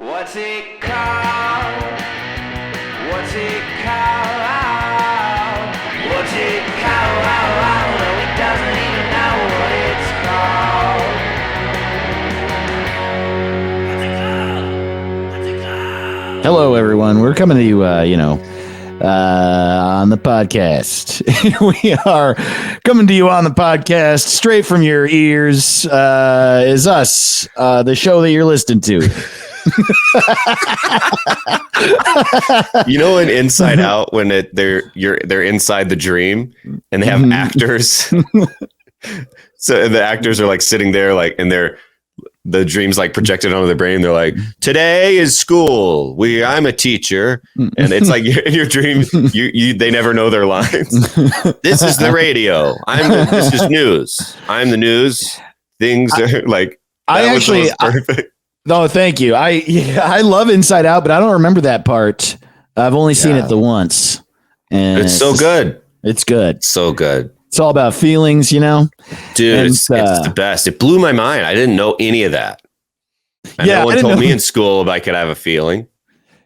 What's it called? What's it called? What's it called? No, he doesn't even know what it's called. What's it called? What's it called? Hello, everyone. We're coming to you, on the podcast. We are coming to you on the podcast straight from your ears. Is us, the show that you're listening to. You know, in Inside Out, when they're inside the dream and they have actors. So the actors are like sitting there, like, and the dream's like projected onto their brain. They're like, "Today is school. I'm a teacher," and it's like in your dream, they never know their lines. This is the radio. This is news. I'm the news. Things are like. Perfect. No, thank you. I love Inside Out, but I don't remember that part. I've only seen it the once, and it's so good. It's good. So good. It's all about feelings, you know, dude. And, it's the best. It blew my mind. I didn't know any of that. And no one told me in school if I could have a feeling.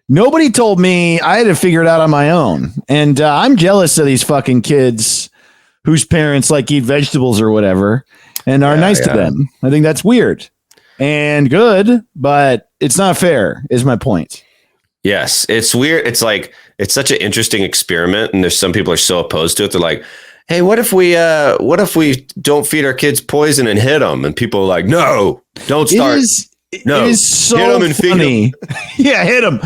Nobody told me. I had to figure it out on my own, and I'm jealous of these fucking kids whose parents like eat vegetables or whatever and are nice to them. I think that's weird. And good, but it's not fair, is my point. Yes, it's weird. It's like, it's such an interesting experiment, and there's some people are so opposed to it. They're like, "Hey, what if we don't feed our kids poison and hit them?" And people are like, "No, don't start. It is so hit them and funny. Feed them." Yeah, hit them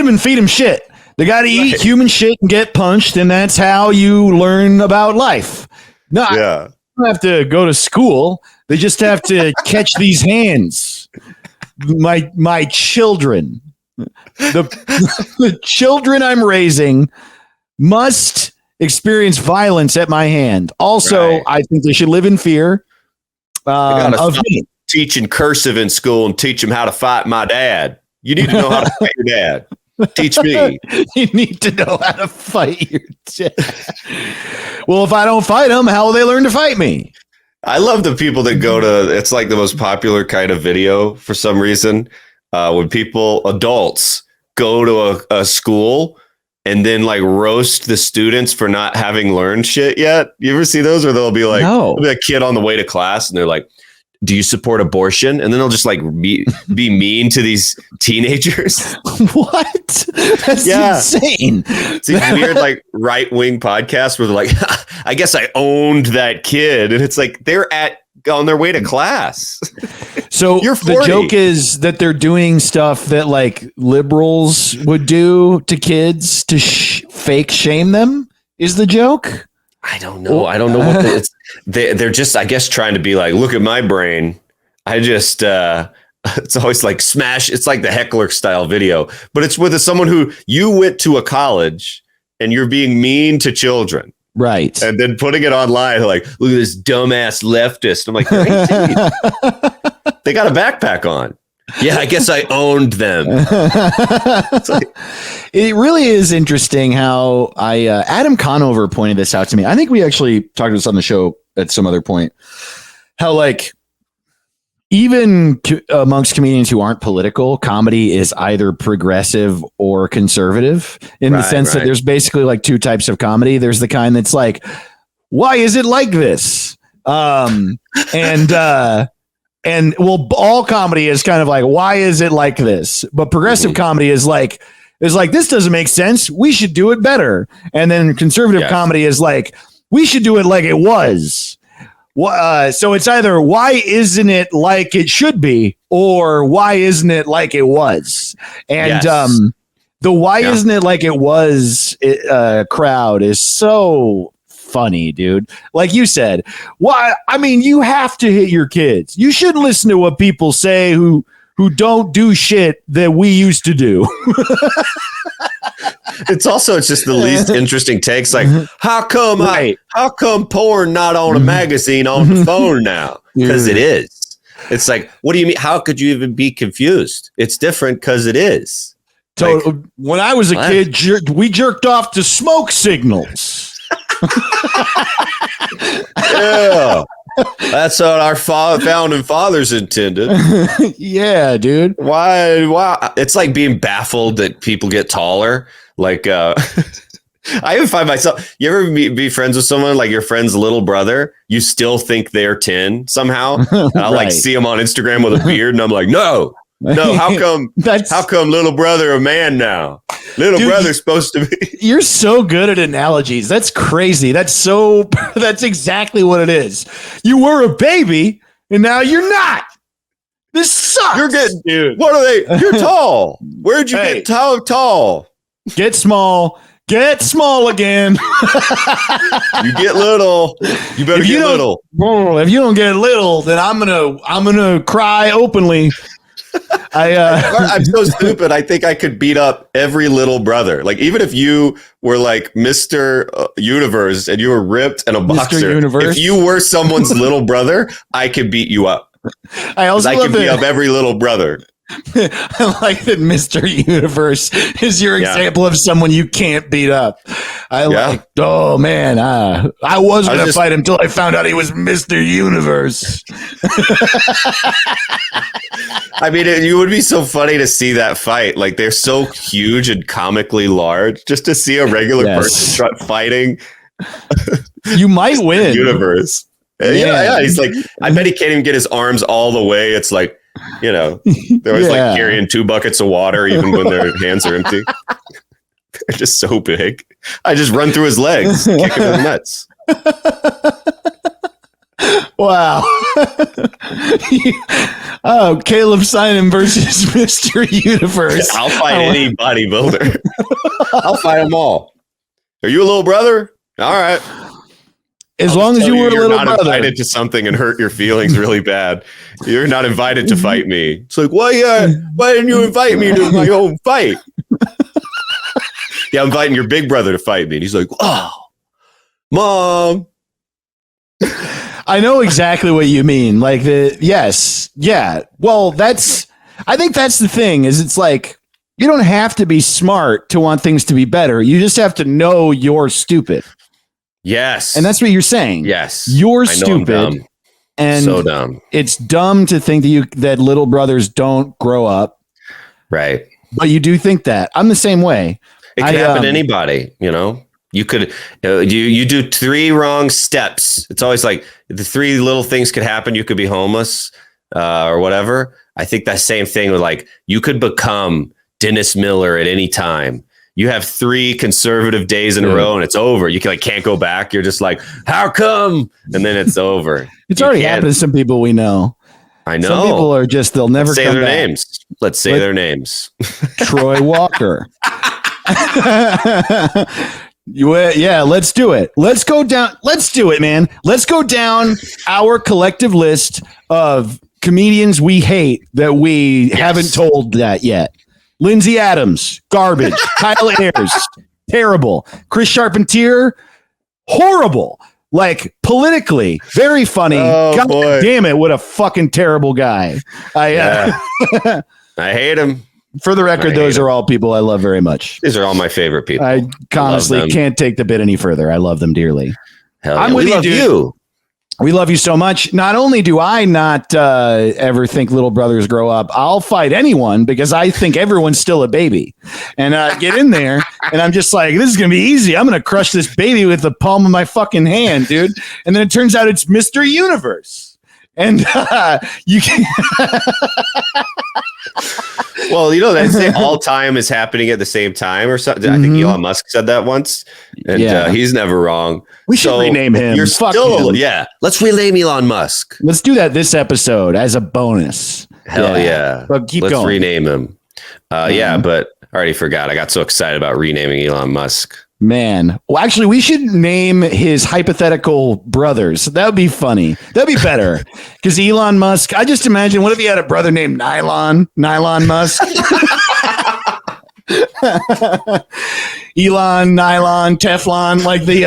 and feed them shit. They got to eat human shit and get punched, and that's how you learn about life. No, I don't have to go to school. They just have to catch these hands. My children, the children I'm raising must experience violence at my hand. Also, I think they should live in fear of me. Teaching cursive in school and teach them how to fight my dad. You need to know how to fight your dad. Teach me. You need to know how to fight your dad. Well, if I don't fight them, how will they learn to fight me? I love the people that go to, it's like the most popular kind of video for some reason, when adults go to a school and then like roast the students for not having learned shit yet. You ever see those where they'll be like, there'll be a kid on the way to class and they're like, "Do you support abortion?" And then they'll just like be mean to these teenagers. What? That's insane. It's a weird like right-wing podcast where they're like, "I guess I owned that kid." And it's like they're on their way to class. So the joke is that they're doing stuff that like liberals would do to kids to fake shame them is the joke? I don't know. I don't know what it's. They're just, I guess, trying to be like, "Look at my brain. I just, it's always like smash. It's like the heckler style video, but it's with someone who you went to a college and you're being mean to children. Right. And then putting it online, like, "Look at this dumbass leftist." I'm like, they got a backpack on. Yeah, I guess I owned them. It really is interesting how Adam Conover pointed this out to me. I think we actually talked about this on the show at some other point. How like even amongst comedians who aren't political, comedy is either progressive or conservative in the sense that there's basically like two types of comedy. There's the kind that's like, "Why is it like this?" And all comedy is kind of like, "Why is it like this?" But progressive comedy is like, "This doesn't make sense. We should do it better." And then conservative comedy is like, "We should do it like it was." So it's either "Why isn't it like it should be?" or "Why isn't it like it was?" And the "Why isn't it like it was" crowd is so funny, dude. Like you said, why? I mean, you have to hit your kids. You shouldn't listen to what people say who don't do shit that we used to do. It's just the least interesting takes. Like, how come porn not on a magazine on the phone now? Because it is. It's like, what do you mean? How could you even be confused? It's different because it is. So like, when I was a kid, we jerked off to smoke signals. Yeah. That's what our founding fathers intended. Yeah, dude. Why? It's like being baffled that people get taller. Like, I even find myself, you ever be friends with someone like your friend's little brother? You still think they're 10 somehow. And I'll like see him on Instagram with a beard and I'm like, no, how come little brother a man now? Little brother's supposed to be. You're so good at analogies. That's crazy. That's exactly what it is. You were a baby and now you're not. This sucks. You're getting, dude. What are they? You're tall. Where'd you get tall? Get small again. You get little. You better get little. If you don't get little, then I'm gonna cry openly. I'm so stupid. I think I could beat up every little brother. Like even if you were like Mr. Universe and you were ripped and a boxer, if you were someone's little brother, I could beat you up. I can beat up every little brother. I like that Mr. Universe is your example of someone you can't beat up. Oh man, I was going to fight him until I found out he was Mr. Universe. I mean, it would be so funny to see that fight. Like they're so huge and comically large. Just to see a regular person fighting, you might win. Universe. Yeah. He's like, I bet he can't even get his arms all the way. It's like, you know, they're always like carrying 2 buckets of water, even when their hands are empty. They're just so big. I just run through his legs, kick him in the nuts. Wow. Oh, Caleb Simon versus Mr. Universe. I'll fight any bodybuilder. I'll fight them all. Are you a little brher? All right. As long as you were a little brother. You're not invited to something and hurt your feelings really bad. You're not invited to fight me. It's like, why didn't you invite me to my own fight? Yeah, I'm inviting your big brother to fight me. And he's like, oh, Mom. I know exactly what you mean. Like yes. Yeah. Well, I think that's the thing is it's like, you don't have to be smart to want things to be better. You just have to know you're stupid. Yes. And that's what you're saying. Yes. You're stupid. And so dumb. It's dumb to think that little brothers don't grow up. Right. But you do think that. I'm the same way. It can happen to anybody, you know? You could, you do 3 wrong steps. It's always like the 3 little things could happen. You could be homeless or whatever. I think that same thing with like, you could become Dennis Miller at any time. You have 3 conservative days in a row and it's over. You can't go back. You're just like, how come? And then it's over. It's already happened to some people we know. I know. Some people are just, they'll never say come their back. names. Let's say their names. Troy Walker. Yeah, let's do it. Let's go down. Let's do it, man. Let's go down our collective list of comedians we hate that we haven't told that yet. Lindsay Adams, garbage. Kyle Ayers, terrible. Chris Charpentier, horrible. Like politically, very funny. Oh, God boy. damn it, what a fucking terrible guy. I hate him. For the record, those are all people I love very much. These are all my favorite people. I honestly can't take the bit any further. I love them dearly. Hell yeah. I'm with you, dude. We love you so much. Not only do I not ever think little brothers grow up, I'll fight anyone because I think everyone's still a baby. And get in there, and I'm just like, this is going to be easy. I'm going to crush this baby with the palm of my fucking hand, dude. And then it turns out it's Mr. Universe. And you can... Well, you know, they say all time is happening at the same time or something. I think Elon Musk said that once, and he's never wrong. We should rename him. You're still, let's rename Elon Musk. Let's do that this episode as a bonus. Hell yeah. But let's going. Rename him. Yeah, but I already forgot. I got so excited about renaming Elon Musk. Man. Well, actually, we should name his hypothetical brothers. That would be funny. That'd be better. Because Elon Musk, I just imagine, what if he had a brother named Nylon Musk? Elon, Nylon, Teflon, like the...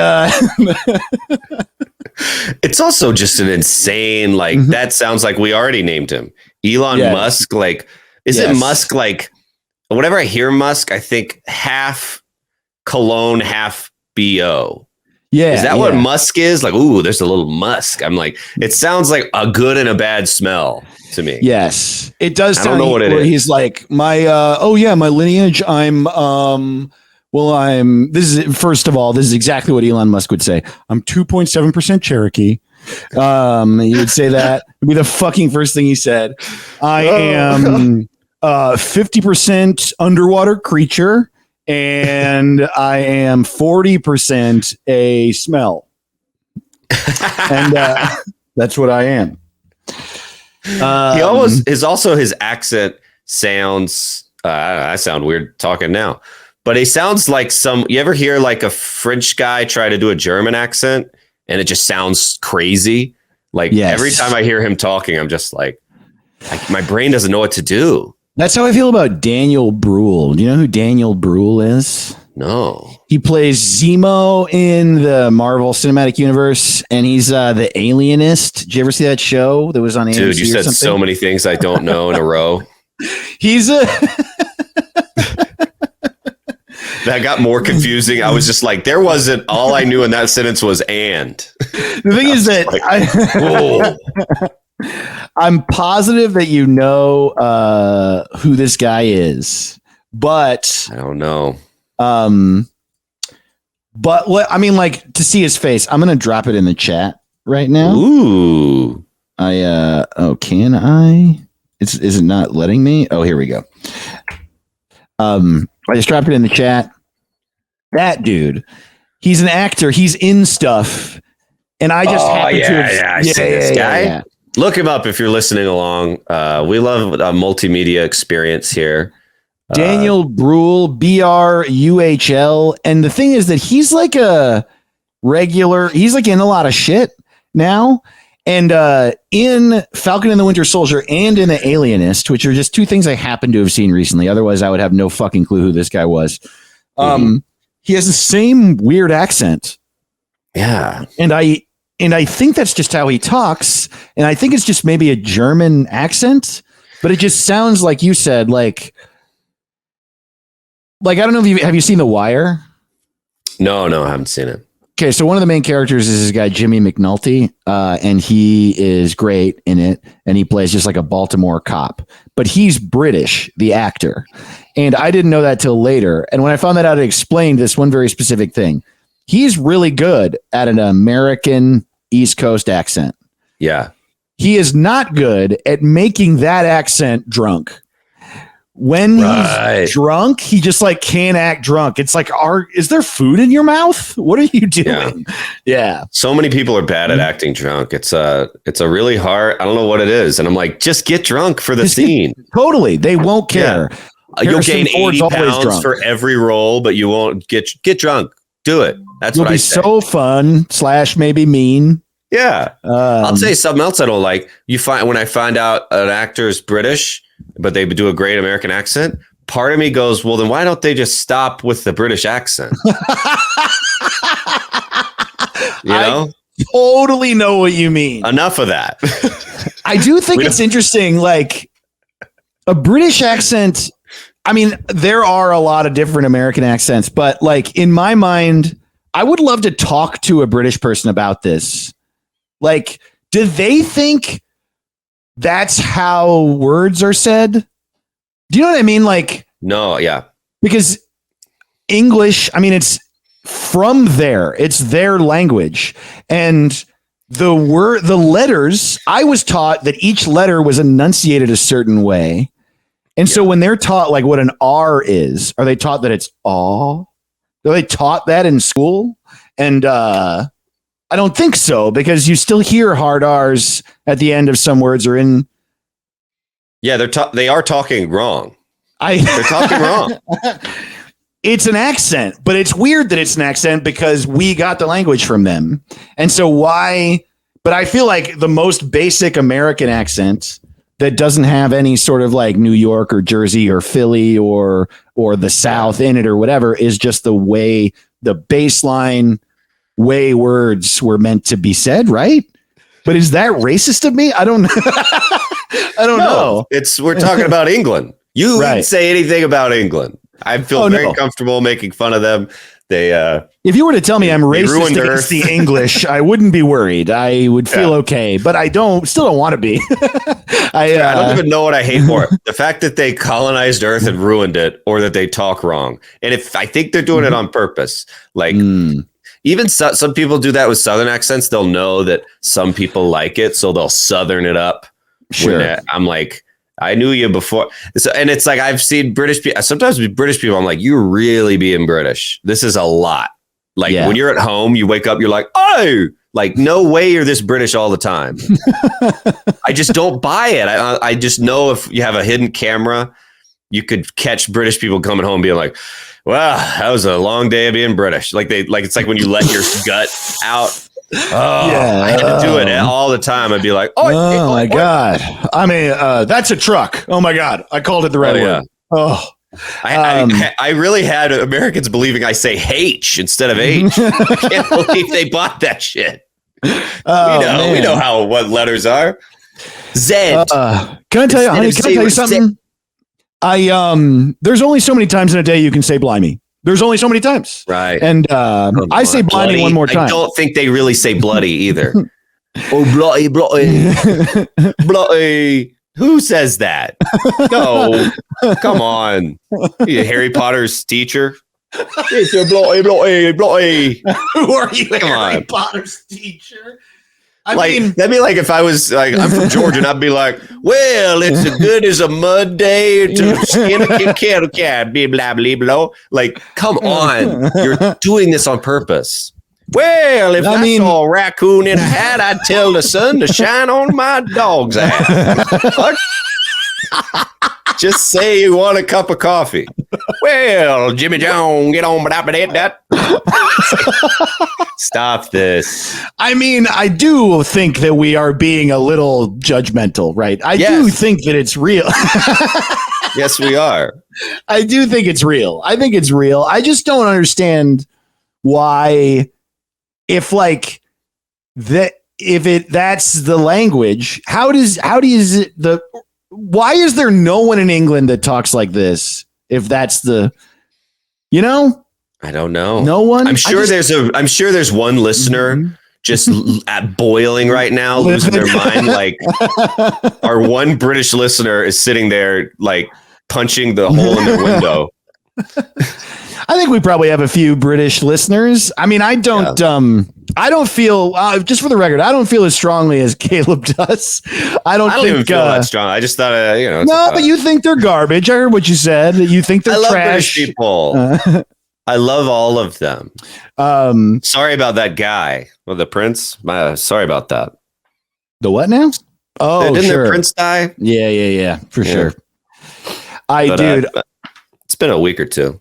It's also just an insane, like, that sounds like we already named him. Elon Musk, like, isn't Musk, like, whenever I hear Musk, I think half... Cologne, half BO. Yeah. Is that what musk is? Like, ooh, there's a little musk. I'm like, it sounds like a good and a bad smell to me. Yes, it does. I don't know what it where is. He's like, my lineage. This is, first of all, this is exactly what Elon Musk would say. I'm 2.7% Cherokee. He would say that. It'd be the fucking first thing he said. I am 50% underwater creature, and I am 40% a smell. And that's what I am. He also his accent sounds. I sound weird talking now, but he sounds like you ever hear like a French guy try to do a German accent and it just sounds crazy? Like every time I hear him talking, I'm just like my brain doesn't know what to do. That's how I feel about Daniel Bruhl. Do you know who Daniel Bruhl is? No. He plays Zemo in the Marvel Cinematic Universe, and he's the Alienist. Did you ever see that show that was on AMC? Dude, you said so many things I don't know in a row. He's That got more confusing. I was just like, there wasn't, all I knew in that sentence was and. The thing is that I'm positive that you know who this guy is, but I don't know. But what I mean, like, to see his face, I'm gonna drop it in the chat right now. Ooh. Can I? Is it not letting me? Oh, here we go. I just dropped it in the chat. That dude, he's an actor. He's in stuff, and I just happen to have see this guy. Yeah. Look him up if you're listening along. We love a multimedia experience here. Daniel Bruhl, Bruhl. And the thing is that he's like a regular, he's like in a lot of shit now. And in Falcon and the Winter Soldier and in The Alienist, which are just two things I happen to have seen recently. Otherwise, I would have no fucking clue who this guy was. He has the same weird accent. Yeah. And I think that's just how he talks. And I think it's just maybe a German accent, but it just sounds like you said, like I don't know if have you seen The Wire? No, I haven't seen it. Okay, so one of the main characters is this guy, Jimmy McNulty, and he is great in it, and he plays just like a Baltimore cop, but he's British, the actor, and I didn't know that till later, and when I found that out, it explained this one very specific thing. He's really good at an American East Coast accent. Yeah. He is not good at making that accent drunk. When he's drunk, he just like can't act drunk. It's like, is there food in your mouth? What are you doing? Yeah. So many people are bad at acting drunk. It's a really hard, I don't know what it is. And I'm like, just get drunk for the scene. Totally. They won't care. Yeah. You'll gain 80 pounds for every role, but you won't get drunk. Do it. That's what I say. You'll be so fun / maybe mean. Yeah. I'll tell you something else I don't like. When I find out an actor is British, but they do a great American accent, part of me goes, well, then why don't they just stop with the British accent? I totally know what you mean. Enough of that. I do think it's interesting, like a British accent. I mean, there are a lot of different American accents, but like in my mind, I would love to talk to a British person about this. Like, do they think that's how words are said? Do you know what I mean? Like, no, yeah. Because English, I mean, it's from there. It's their language. And the letters, I was taught that each letter was enunciated a certain way. And so when they're taught like what an R is, are they taught that it's aw? Are they taught that in school? And I don't think so, because you still hear hard R's at the end of some words or in. Yeah, they are talking wrong. They're talking wrong. It's an accent, but it's weird that it's an accent because we got the language from them. And so why? But I feel like the most basic American accent that doesn't have any sort of like New York or Jersey or Philly or the South in it or whatever is just the way, the baseline way words were meant to be said, right? But is that racist of me? I don't know. We're talking about England. You didn't say anything about England. I feel very comfortable making fun of them. They if you were to tell me I'm They racist ruined against Earth. the English, I wouldn't be worried. I would feel okay, but I still don't want to be. I don't even know what I hate more: the fact that they colonized Earth and ruined it, or that they talk wrong. And if I think they're doing it on purpose, like even some people do that with Southern accents. They'll know that some people like it, so they'll Southern it up. Sure. I'm like, I knew you before. So, and it's like, I've seen British people, sometimes with British people, I'm like, you're really being British. This is a lot. Like when you're at home, you wake up, you're like, oh, like, no way you're this British all the time. I just don't buy it. I just know if you have a hidden camera, you could catch British people coming home being like, well, that was a long day of being British. It's like when you let your gut out. I had to do it all the time. I'd be like, oh my God. I mean, that's a truck. Oh my God. I called it the right word. Oh, I really had Americans believing I say H instead of H. I can't believe they bought that shit. We know what letters are. Z. Can I tell you, honey, can I tell you something? There's only so many times in a day you can say blimey. There's only so many times. Right. And I say blimey bloody, one more time. I don't think they really say bloody either. Oh, bloody, bloody, bloody. Who says that? No. Come on. You Harry Potter's teacher? It's a bloody, bloody, bloody. Who are you, Come Harry on. Potter's teacher? I like mean, that'd be like if I was like, I'm from Georgia, and I'd be like, well, it's as good as a mud day to skin a cat, blah blah blah blah. Like, come on, you're doing this on purpose. Well, if I saw a raccoon in a hat, I'd tell the sun to shine on my dog's ass. Just say you want a cup of coffee. Well, Jimmy Jones, get on that. Stop this. I mean, I do think that we are being a little judgmental, right? I do think that it's real. Yes, we are. I do think it's real. I think it's real. I just don't understand why, if that's the language, why is there no one in England that talks like this? If that's the, I don't know. No one. I'm sure there's one listener just at boiling right now, losing their mind. Like our one British listener is sitting there like punching the hole in their window. I think we probably have a few British listeners. I mean, I don't feel, just for the record, I don't feel as strongly as Caleb does. I don't even feel that strong. I just thought, but you think they're garbage. I heard what you said. You think they're trash. British people. I love all of them. Sorry about that guy. Well, the prince. Sorry about that. The what now? Oh, didn't the prince die? Yeah, for sure. It's been a week or two.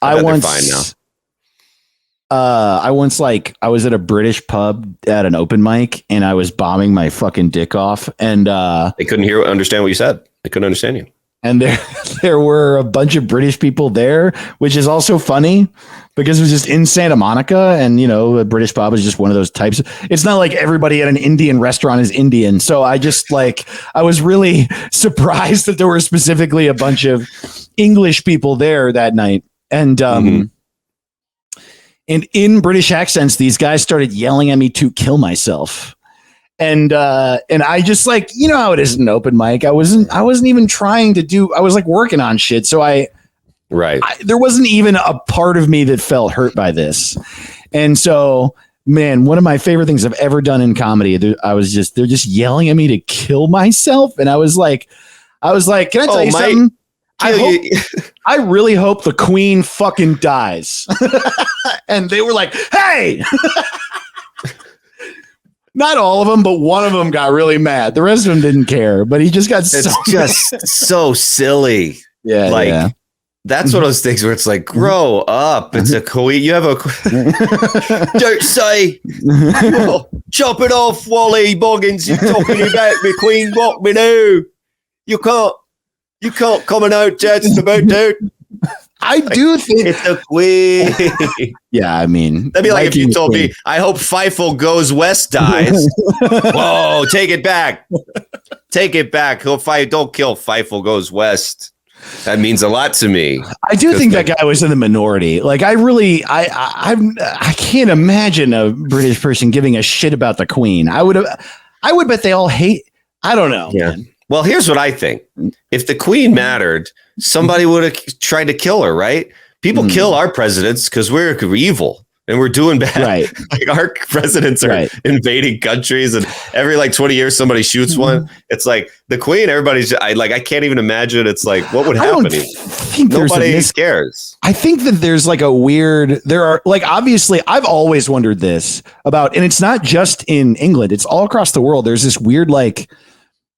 I once fine now. I was at a British pub at an open mic and I was bombing my fucking dick off, and they couldn't understand what you said. They couldn't understand you. And there were a bunch of British people there, which is also funny because it was just in Santa Monica, and a British pub is just one of those types. It's not like everybody at an Indian restaurant is Indian. So I was really surprised that there were specifically a bunch of English people there that night. And and in British accents, these guys started yelling at me to kill myself. And I just how it is an open mic. I wasn't even trying to do, I was working on shit. So there wasn't even a part of me that felt hurt by this. And so, man, one of my favorite things I've ever done in comedy, they're just yelling at me to kill myself. And I was like, can I tell you something? I really hope the Queen fucking dies. And they were like, hey. Not all of them, but one of them got really mad. The rest of them didn't care, but he just got so silly. Yeah. That's one of those things where it's like, grow up. It's a queen. You have a don't say chop it off, Wally Boggins. You're talking about me, Queen. What me do? You can't come and out just about, dude. I do think it's a queen. Yeah, I mean, that'd be like if you told me, I hope Feifel Goes West dies. Whoa, take it back. Take it back. Don't kill Feifel Goes West. That means a lot to me. I do think that guy was in the minority. Like, I can't imagine a British person giving a shit about the Queen. I would bet they all hate. I don't know. Yeah. Man. Well, here's what I think. If the Queen mattered, somebody would have tried to kill her, right? People kill our presidents because we're evil and we're doing bad. Right. Like our presidents are invading countries, and every 20 years somebody shoots one. It's like the Queen. Everybody's I can't even imagine. It's like, what would happen? I think nobody cares. I think that there's obviously I've always wondered this about, and it's not just in England. It's all across the world. There's this weird,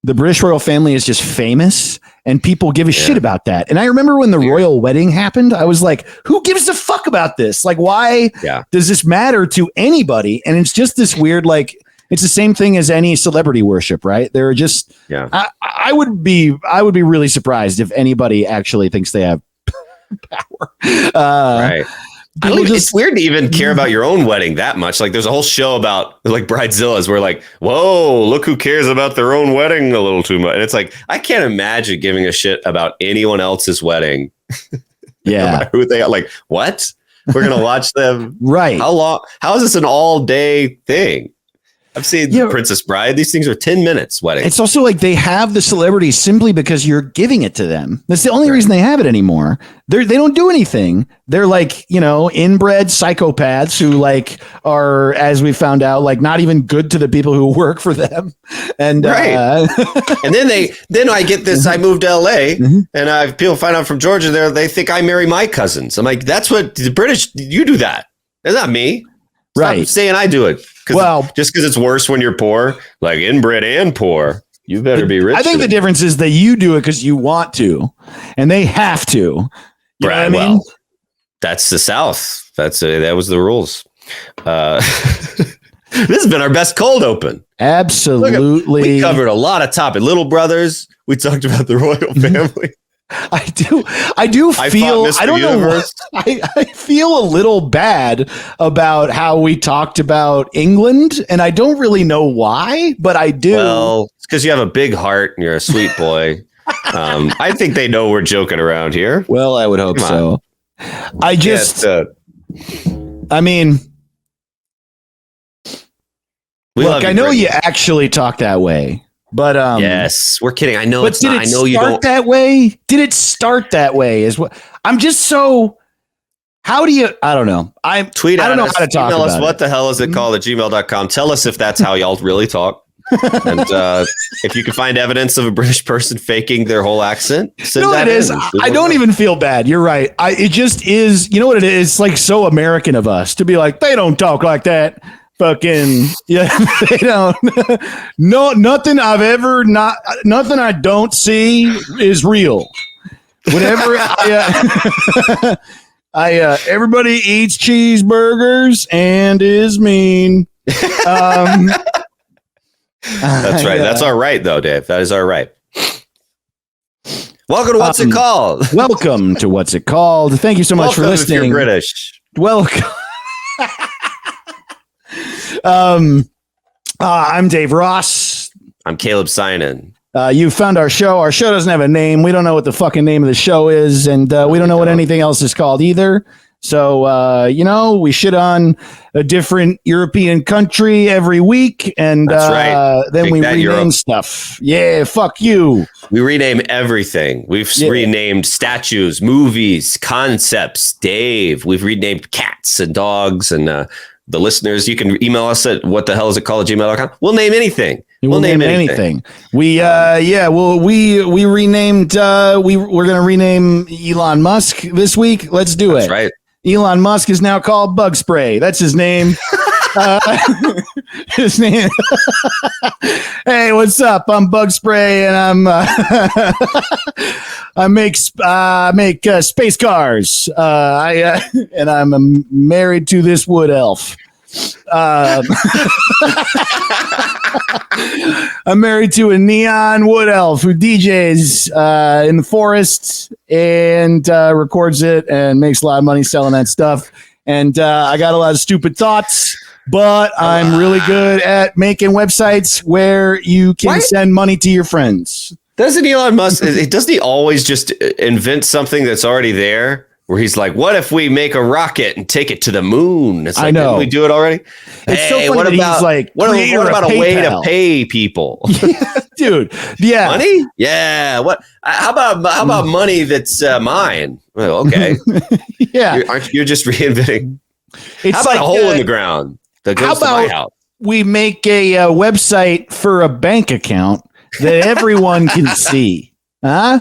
the British royal family is just famous and people give a shit about that. And I remember when the royal wedding happened, I was like, who gives a fuck about this? Like, why does this matter to anybody? And it's just this weird, it's the same thing as any celebrity worship, right? They're just, I would be really surprised if anybody actually thinks they have power. Right. It's weird to even care about your own wedding that much. Like, there's a whole show about Bridezillas where whoa, look who cares about their own wedding a little too much. And it's like, I can't imagine giving a shit about anyone else's wedding. Yeah. No matter who they are. What? We're going to watch them. Right. How long? How is this an all day thing? I've seen Princess Bride. These things are 10 minutes wedding. It's also they have the celebrity simply because you're giving it to them. That's the only reason they have it anymore. They don't do anything. They're inbred psychopaths who are, as we found out, not even good to the people who work for them. And and then I get this. I moved to LA and people find out from Georgia there. They think I marry my cousins. I'm like, that's what the British, you do that. That's not me. Stop saying I do it. Just because it's worse when you're poor, inbred and poor, you better be rich. I think the difference is that you do it because you want to, and they have to. You know what I mean? That's the South. That was the rules. This has been our best cold open. Absolutely. We covered a lot of topics. Little Brothers. We talked about the royal family. I do feel, I don't know. I feel a little bad about how we talked about England, and I don't really know why, but I do. Well, it's because you have a big heart and you're a sweet boy. I think they know we're joking around here. Well, I would hope so. I just, I mean, look, I know you actually talk that way. But yes, we're kidding. I know it's not. I know you don't. That way? Did it start that way? Is what I'm just so. How do you? I don't know. I don't know how to talk Email about us. What the hell is it called at gmail.com? Tell us if that's how y'all really talk. And if you can find evidence of a British person faking their whole accent, send that in. I don't even feel bad. You're right. It just is. You know what it is? It's so American of us to be like, they don't talk like that. Fucking they don't. No, nothing I don't see is real. Whatever. Everybody eats cheeseburgers and is mean. That's right. That's our right, though, Dave. That is our right. Welcome to What's It Called? Welcome to What's It Called? Thank you so much for listening. If you're British. Welcome. I'm Dave Ross. I'm Caleb Sinan. You found our show. Our show doesn't have a name. We don't know what the fucking name of the show is, and we don't know what anything else is called either. So, we shit on a different European country every week, and then we rename stuff. Yeah, fuck you. We rename everything. We've renamed statues, movies, concepts, Dave. We've renamed cats and dogs, and the listeners, you can email us at whatthehellisitkalled@gmail.com. We'll name anything. We'll name anything. We renamed. We're gonna rename Elon Musk this week. Let's do it. That's right. Elon Musk is now called Bug Spray. That's his name. His name. Hey, what's up? I'm Bug Spray, and I make space cars. And I'm married to this wood elf. I'm married to a neon wood elf who DJs in the forest and records it and makes a lot of money selling that stuff. And I got a lot of stupid thoughts, but I'm really good at making websites where you can send money to your friends. Doesn't Elon Musk, doesn't he always just invent something that's already there? Where he's like, what if we make a rocket and take it to the moon? It's like, I know. Didn't we do it already? It's so funny what that about, he's like, what about a way to PayPal. pay people? Dude, yeah. Money? Yeah. What? How about money that's mine? Well, okay. Yeah. Aren't you just reinventing? It's How about a hole in the ground that goes to my house? We make a website for a bank account that everyone can see? Huh?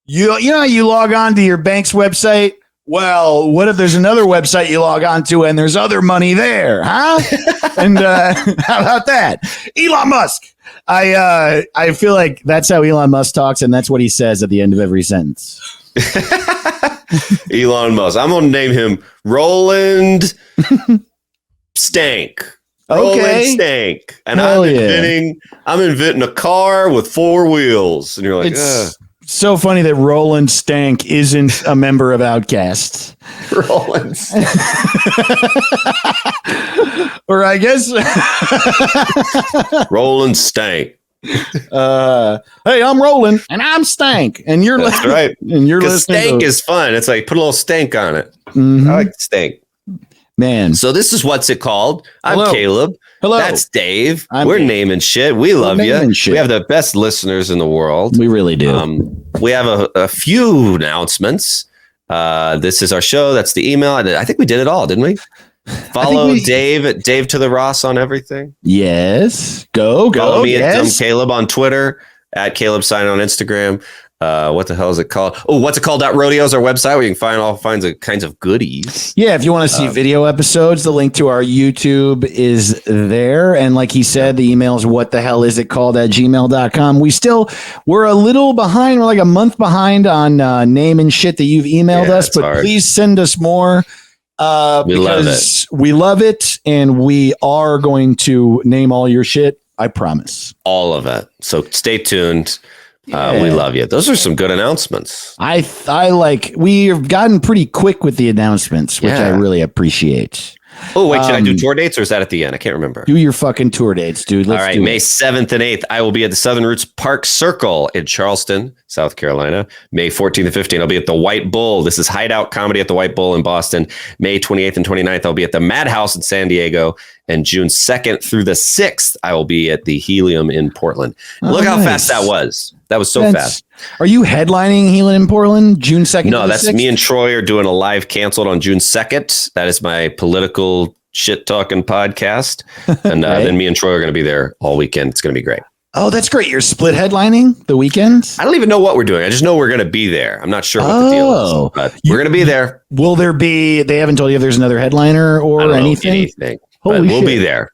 You know how you log on to your bank's website? Well, what if there's another website you log on to and there's other money there? Huh? And how about that? Elon Musk. I feel like that's how Elon Musk talks, and that's what he says at the end of every sentence. Elon Musk. I'm going to name him Roland Stank. Okay. Roland Stank. And Hell I'm inventing a car with 4 wheels. And you're like, it's so funny that Roland Stank isn't a member of Outkast. Roland Stank. Or I guess Roland Stank. Hey, I'm Roland and I'm Stank. And you're That's right. And you're listening. Stank is fun. It's like put a little stank on it. Mm-hmm. I like stank. Man. So this is What's It Called? I'm Hello. Caleb. Hello. That's Dave. I'm We're Dave. naming shit. We love you. naming shit. We have the best listeners in the world. We really do. We have a few announcements. This is our show. That's the email. I think we did it all, didn't we? Follow Dave at Dave to the Ross on everything. Yes. Go. Follow me at yes. Caleb on Twitter, at Caleb Sign on Instagram. What the hell is it called? Oh, What's It Called? .rodeo is our website where you can find all kinds of goodies. Yeah, if you want to see video episodes, the link to our YouTube is there. And like he said, the email is whatthehellisitkalled@gmail.com. We're a little behind. We're like a month behind on naming shit that you've emailed us, but hard. please send us more. We love because we love it, and we are going to name all your shit. I promise. All of it. So stay tuned. Yeah. We love you. Those are some good announcements. I like we've gotten pretty quick with the announcements, which I really appreciate. Oh, wait, should I do tour dates or is that at the end? I can't remember. Do your fucking tour dates, dude. Let's All right, do May it. 7th and 8th, I will be at the Southern Roots Park Circle in Charleston, South Carolina. May 14th and 15th, I'll be at the White Bull. This is Hideout Comedy at the White Bull in Boston. May 28th and 29th, I'll be at the Madhouse in San Diego. And June 2nd through the 6th, I will be at the Helium in Portland. Look how fast that was. That was so fast. Are you headlining Helium in Portland June 2nd? No, that's 6th? Me and Troy are doing a live canceled on June 2nd. That is my political shit talking podcast. And then me and Troy are going to be there all weekend. It's going to be great. Oh, that's great. You're split headlining the weekends? I don't even know what we're doing. I just know we're going to be there. I'm not sure what the deal is, but we're going to be there. Will there be, they haven't told you if there's another headliner or I don't anything? know anything. Holy but we'll shit. be there.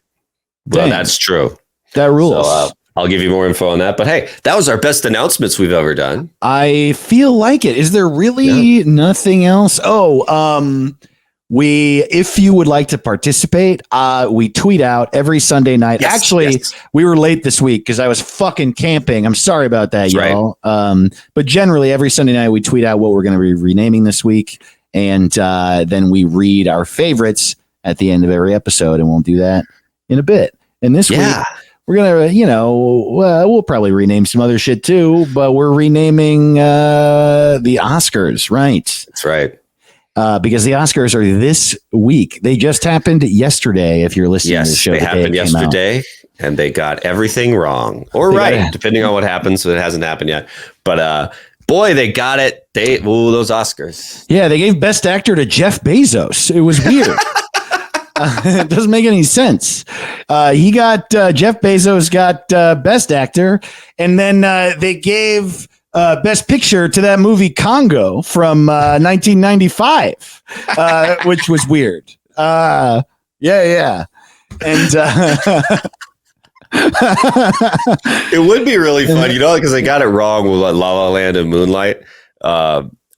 Well, that's true. That rules. So, I'll give you more info on that. But hey, that was our best announcements we've ever done. I feel like it. Is there really nothing else? Oh, if you would like to participate, we tweet out every Sunday night. Yes, Actually, we were late this week because I was fucking camping. I'm sorry about that, That's y'all. But generally, every Sunday night we tweet out what we're going to be renaming this week, and then we read our favorites at the end of every episode, and we'll do that in a bit. And this week, we're gonna, we'll probably rename some other shit too, but we're renaming the Oscars, right? That's right. Because the Oscars are this week. They just happened yesterday. If you're listening to the show, they happened yesterday, and they got everything wrong or right, depending on what happens. So it hasn't happened yet, but boy, they got it. Those Oscars. Yeah, they gave Best Actor to Jeff Bezos. It was weird. It doesn't make any sense. Jeff Bezos got Best Actor, and then they gave Best Picture to that movie Congo from 1995, which was weird. And it would be really fun, because they got it wrong with La La Land and Moonlight.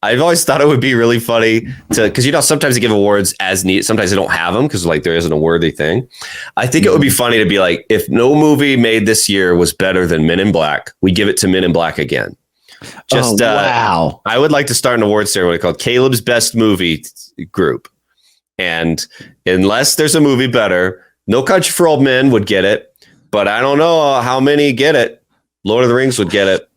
I've always thought it would be really funny because sometimes they give awards as neat. Sometimes they don't have them because there isn't a worthy thing. I think it would be funny to be like, if no movie made this year was better than Men in Black, we give it to Men in Black again. Wow. I would like to start an awards ceremony called Caleb's Best Movie Group. And unless there's a movie better, No Country for Old Men would get it, but I don't know how many get it. Lord of the Rings would get it.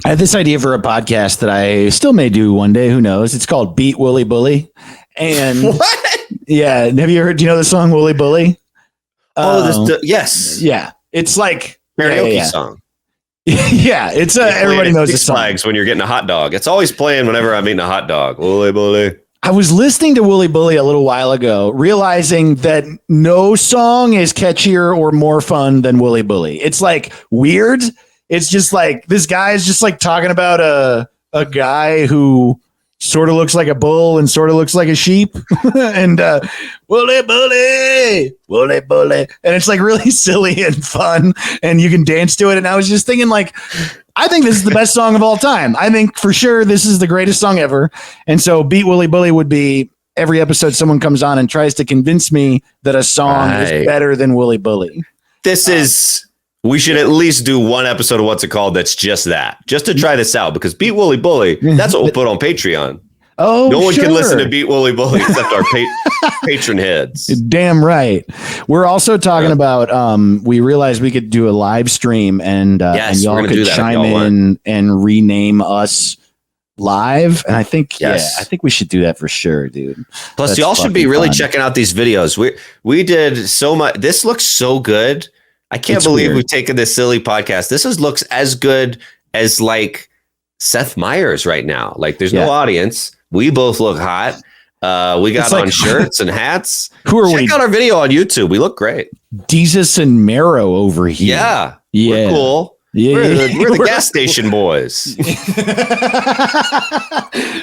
I had this idea for a podcast that I still may do one day. Who knows? It's called Beat Wooly Bully. And What? yeah, have you heard? Do you know the song Wooly Bully? Yes. Yeah, it's like Karaoke song. Yeah, it's everybody knows the song. Flags when you're getting a hot dog. It's always playing whenever I'm eating a hot dog. Wooly bully. I was listening to Wooly Bully a little while ago, realizing that no song is catchier or more fun than Wooly Bully. It's like weird. It's just like this guy is just like talking about a guy who sort of looks like a bull and sort of looks like a sheep. And Wooly Bully, Wooly Bully. And it's like really silly and fun, and you can dance to it. And I was just thinking, like, I think this is the best song of all time. I think for sure this is the greatest song ever. And so Beat Wooly Bully would be every episode someone comes on and tries to convince me that a song is better than Wooly Bully. This is, we should at least do one episode of What's It Called that's just that, just to try this out, because Beat Wooly Bully, that's what we'll put on Patreon. Oh, no one can listen to Beat Wooly Bully except our patron heads. Damn right. We're also talking about, we realized we could do a live stream and y'all could chime in and rename us live. And I think, I think we should do that for sure, dude. Plus, That's y'all should be really fun. checking out these videos. We did so much. This looks so good. I can't believe we've taken this silly podcast. This looks as good as like Seth Meyers right now. Like there's no audience. We both look hot. We got on shirts and hats. Check out our video on YouTube. We look great. Jesus and Marrow over here. Yeah. We're cool. Yeah. We're the gas station boys.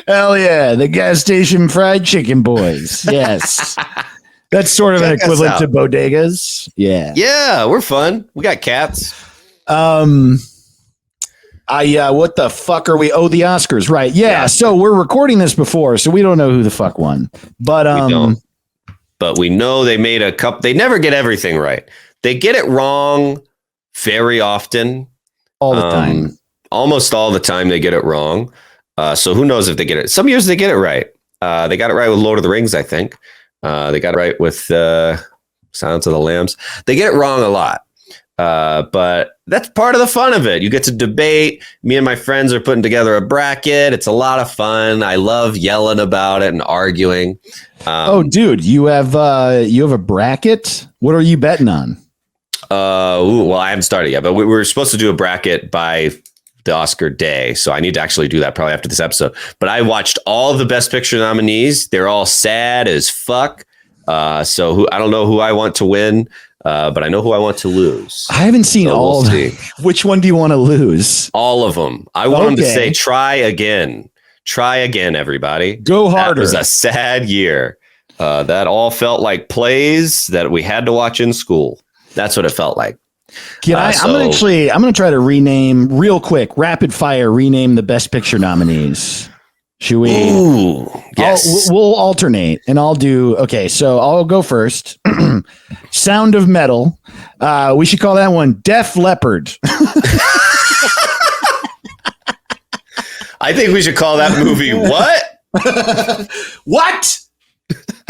Hell yeah. The gas station fried chicken boys. Yes. That's sort of an equivalent to bodegas. Yeah. Yeah. We're fun. We got cats. What the fuck are we? Oh, the Oscars, right? Yeah. So we're recording this before, so we don't know who the fuck won, but but we know they made a cup. They never get everything right. They get it wrong very often, all the time. Almost all the time they get it wrong. So who knows if they get it? Some years they get it right. They got it right with Lord of the Rings, I think. They got it right with Silence of the Lambs. They get it wrong a lot. But that's part of the fun of it. You get to debate. Me and my friends are putting together a bracket. It's a lot of fun. I love yelling about it and arguing. Oh, dude, you have a bracket? What are you betting on? Well, I haven't started yet, but we were supposed to do a bracket by the Oscar day. So I need to actually do that probably after this episode. But I watched all of the Best Picture nominees. They're all sad as fuck. So I don't know who I want to win. But I know who I want to lose. I haven't seen all of them. Which one do you want to lose? All of them. I want them to say, try again. Try again, everybody. Go harder. That was a sad year. That all felt like plays that we had to watch in school. That's what it felt like. I'm going to try to rename real quick, rapid fire, rename the Best Picture nominees. Should we? Ooh, yes. We'll alternate, and I'll do. Okay, so I'll go first. Sound of Metal. We should call that one Def Leppard. I think we should call that movie what? What?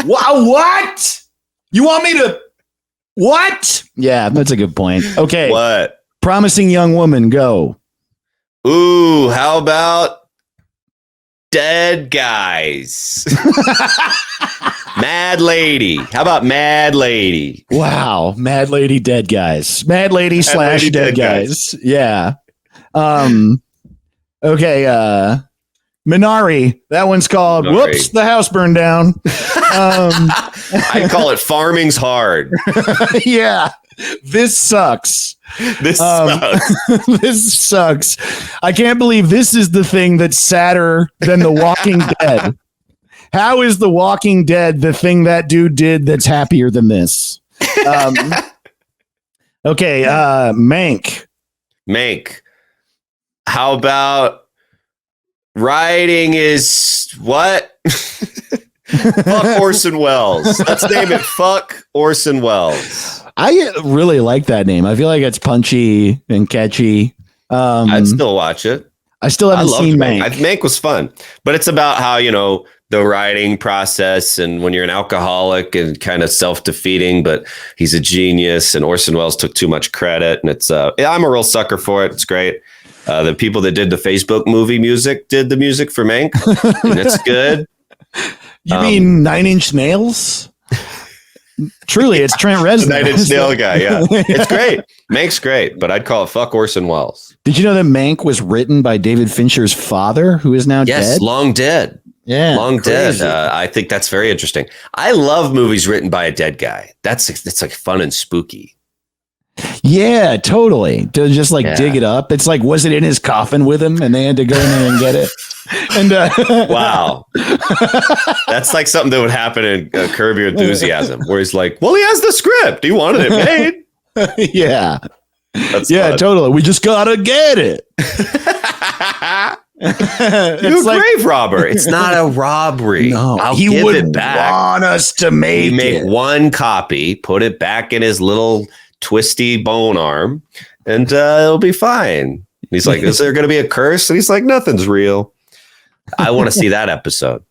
What? You want me to? What? Yeah, that's a good point. Okay. What? Promising Young Woman. Go. Ooh, how about Dead Guys? Mad Lady. How about Mad Lady? Wow. Mad Lady, Dead Guys. Mad Lady / Dead Guys. Yeah. Okay. Minari. That one's called Whoops, the house burned down. I call it Farming's Hard. Yeah. This sucks. This sucks. This sucks. I can't believe this is the thing that's sadder than The Walking Dead. How is The Walking Dead the thing that dude did that's happier than this? Okay, Mank. Mank. How about Riding is what? Fuck Orson Welles. Let's name it Fuck Orson Welles. I really like that name. I feel like it's punchy and catchy. I'd still watch it. I still haven't seen Mank. Mank was fun, but it's about how, the writing process and when you're an alcoholic and kind of self-defeating, but he's a genius and Orson Welles took too much credit. And it's I'm a real sucker for it. It's great. The people that did the Facebook movie music did the music for Mank, and it's good. You mean Nine Inch Nails? Truly, it's Trent Reznor. Nine Inch Nail guy, yeah. It's great. Mank's great, but I'd call it fuck Orson Welles. Did you know that Mank was written by David Fincher's father, who is now dead? Yes, long dead. Yeah, long crazy. dead. I think that's very interesting. I love movies written by a dead guy. It's like fun and spooky. Yeah, totally. To just dig it up. It's like, was it in his coffin with him, and they had to go in there and get it? And wow, that's like something that would happen in Curb Your Enthusiasm, where he's like, "Well, he has the script. He wanted it made." Yeah, that's fun. Totally. We just gotta get it. You're a grave robber. It's not a robbery. No, I'll he give would it back. Want us to make one copy, put it back in his little twisty bone arm, and it'll be fine. And he's like, is there going to be a curse? And he's like, nothing's real. I want to see that episode.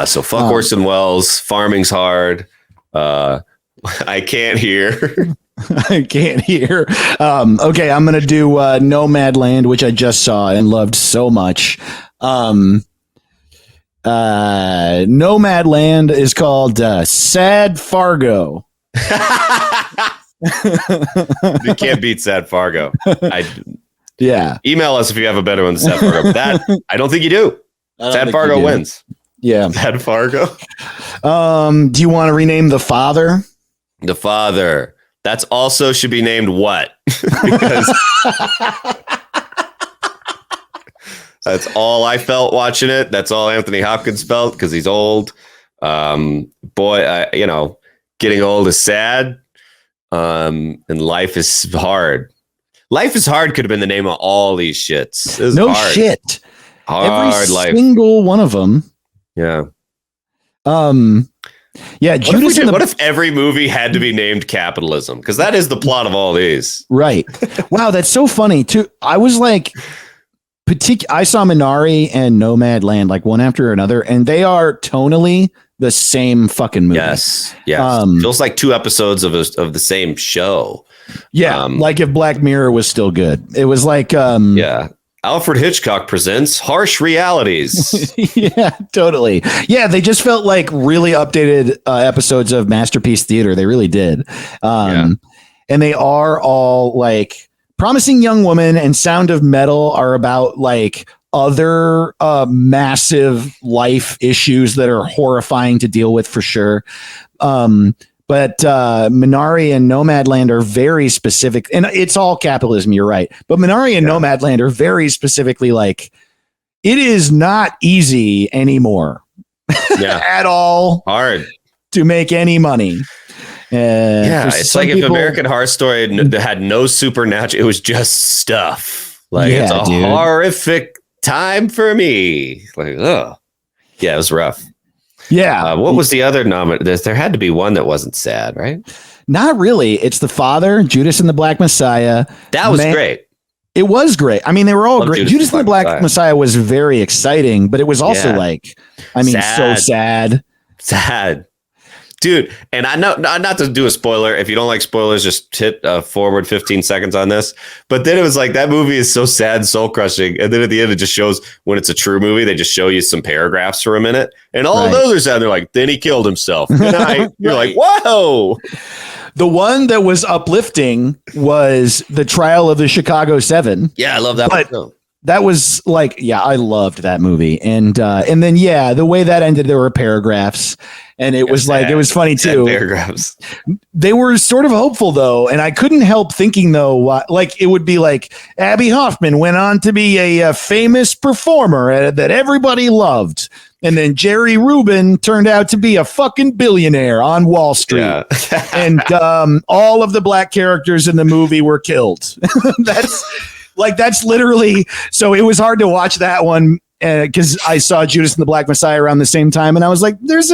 So fuck Orson Welles. Farming's hard. I can't hear. I can't hear. Okay, I'm going to do Nomadland, which I just saw and loved so much. Nomadland is called Sad Fargo. You can't beat Sad Fargo. Yeah. Email us if you have a better one than Sad Fargo. That I don't think you do. Sad Fargo wins. Yeah. Sad Fargo. Do you want to rename The Father? The Father. That's also should be named what? Because that's all I felt watching it. That's all Anthony Hopkins felt because he's old. Getting old is sad. And life is hard. Life is hard could have been the name of all these shits. No hard. Shit. Hard Every life. Single one of them. Yeah. Yeah. What if every movie had to be named Capitalism? Because that is the plot of all these. Right. Wow. That's so funny too. I was like, I saw Minari and Nomadland like one after another, and they are tonally the same fucking movie. Yes. Feels like two episodes of the same show. Yeah. Like if Black Mirror was still good. It was like, Alfred Hitchcock presents Harsh Realities. Yeah, totally. Yeah. They just felt like really updated episodes of Masterpiece Theater. They really did. And they are all like Promising Young Woman and Sound of Metal are about like other massive life issues that are horrifying to deal with for sure. But Minari and Nomadland are very specific, and it's all capitalism. You're right. But Minari and Nomadland are very specifically like, it is not easy anymore at all. Hard to make any money. It's like if American Horror Story had no supernatural, it was just stuff. Like it's a horrific time for me. Like, oh, yeah, it was rough. Yeah. What was the other nominee? There had to be one that wasn't sad, right? Not really. It's The Father, Judas and the Black Messiah. That was great. It was great. I mean, they were all great. Judas and the Black Messiah was very exciting, but it was also so sad. Sad. Dude, and I know not to do a spoiler. If you don't like spoilers, just hit forward 15 seconds on this. But then it was like that movie is so sad, soul crushing. And then at the end, it just shows when it's a true movie, they just show you some paragraphs for a minute. And all of those are sad. They're like, then he killed himself. And you're like, whoa. The one that was uplifting was The Trial of the Chicago 7. Yeah, I love that one. That was like, I loved that movie. And then, the way that ended, there were paragraphs. And it was like, it was funny too. Paragraphs. They were sort of hopeful though. And I couldn't help thinking though, like it would be like Abby Hoffman went on to be a famous performer that everybody loved. And then Jerry Rubin turned out to be a fucking billionaire on Wall Street. Yeah. And all of the black characters in the movie were killed. That's literally, so it was hard to watch that one because I saw Judas and the Black Messiah around the same time. And I was like, there's